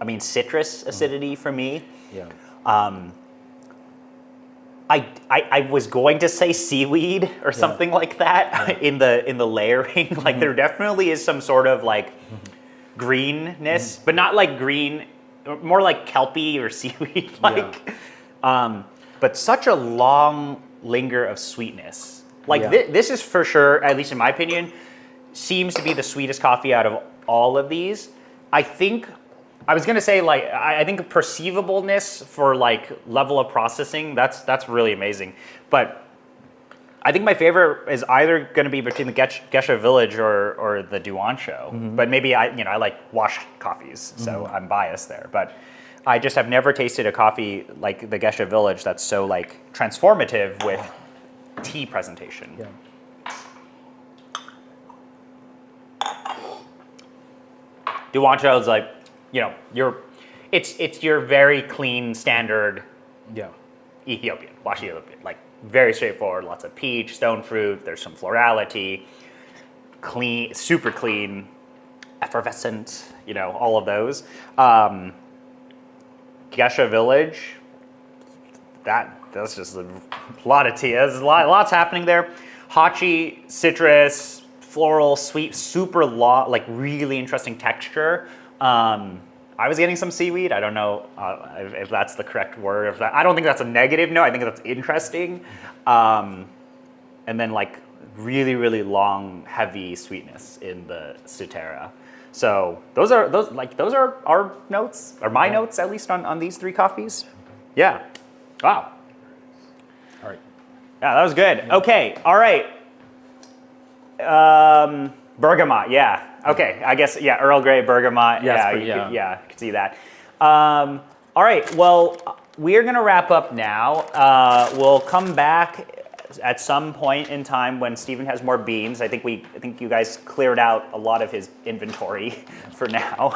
I mean, citrus acidity for me. Yeah. I was going to say seaweed or something like that in the layering. Like there definitely is some sort of like greenness, but not like green, more like kelpie or seaweed like. But such a long linger of sweetness. Like this is for sure, at least in my opinion, seems to be the sweetest coffee out of all of these. I was gonna say like I think perceivableness for like level of processing that's really amazing, but I think my favorite is either going to be between the Geisha Village or the Duansho. But maybe I like washed coffees, so I'm biased there. But I just have never tasted a coffee like the Geisha Village that's so like transformative with tea presentation. Yeah. Duansho is like, it's your very clean standard Yeah. Ethiopian, wash Ethiopian, like very straightforward, lots of peach, stone fruit, there's some florality, clean, super clean, effervescent, all of those. Geisha Village, that's just a lot of tea. There's lots happening there. Hachi, citrus, floral, sweet, super like really interesting texture. I was getting some seaweed. I don't know if that's the correct word. I don't think that's a negative. No, I think that's interesting. And then like really, really long, heavy sweetness in the Sutera. So those are our notes, or my notes at least on these three coffees. Yeah. Wow. All right. Yeah, that was good. Okay. All right. Bergamot. Yeah. Okay. I guess Earl Grey bergamot. Yeah, I could see that. All right. Well, we are going to wrap up now. We'll come back at some point in time when Stephen has more beans. I think you guys cleared out a lot of his inventory for now.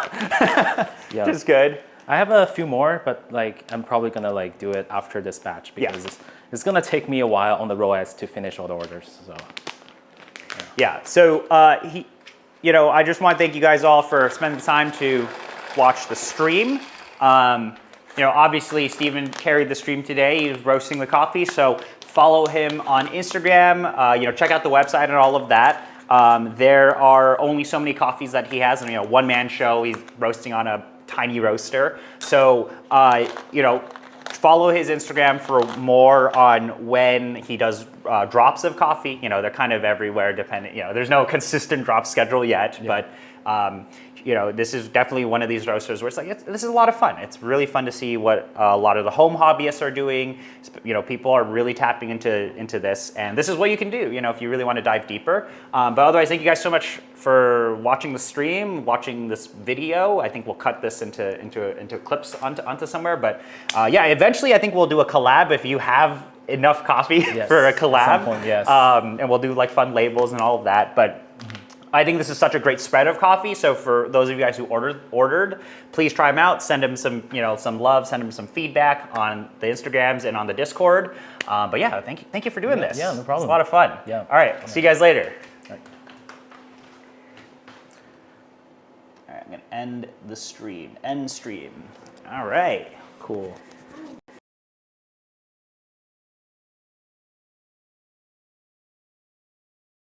Yeah. Which is good. I have a few more, but like I'm probably gonna like do it after this batch because it's gonna take me a while on the Roest to finish all the orders. So yeah. So I just want to thank you guys all for spending the time to watch the stream. Obviously Stephen carried the stream today. He was roasting the coffee, so follow him on Instagram. Check out the website and all of that. There are only so many coffees that he has, and one-man show. He's roasting on a tiny roaster. So follow his Instagram for more on when he does drops of coffee. They're kind of everywhere, depending. There's no consistent drop schedule yet, but this is definitely one of these roasters where it's like this is a lot of fun. It's really fun to see what a lot of the home hobbyists are doing. People are really tapping into this, and this is what you can do. If you really want to dive deeper. But otherwise, thank you guys so much for watching the stream, watching this video. I think we'll cut this into clips onto somewhere. But eventually I think we'll do a collab if you have enough coffee for a collab. At some point, yes. And we'll do like fun labels and all of that. But I think this is such a great spread of coffee. So for those of you guys who ordered, please try them out. Send them some love. Send them some feedback on the Instagrams and on the Discord. But yeah, thank you for doing this. Yeah, no problem. It's a lot of fun. Yeah. All right. See you guys later. All right. I'm gonna end the stream. End stream. All right. Cool.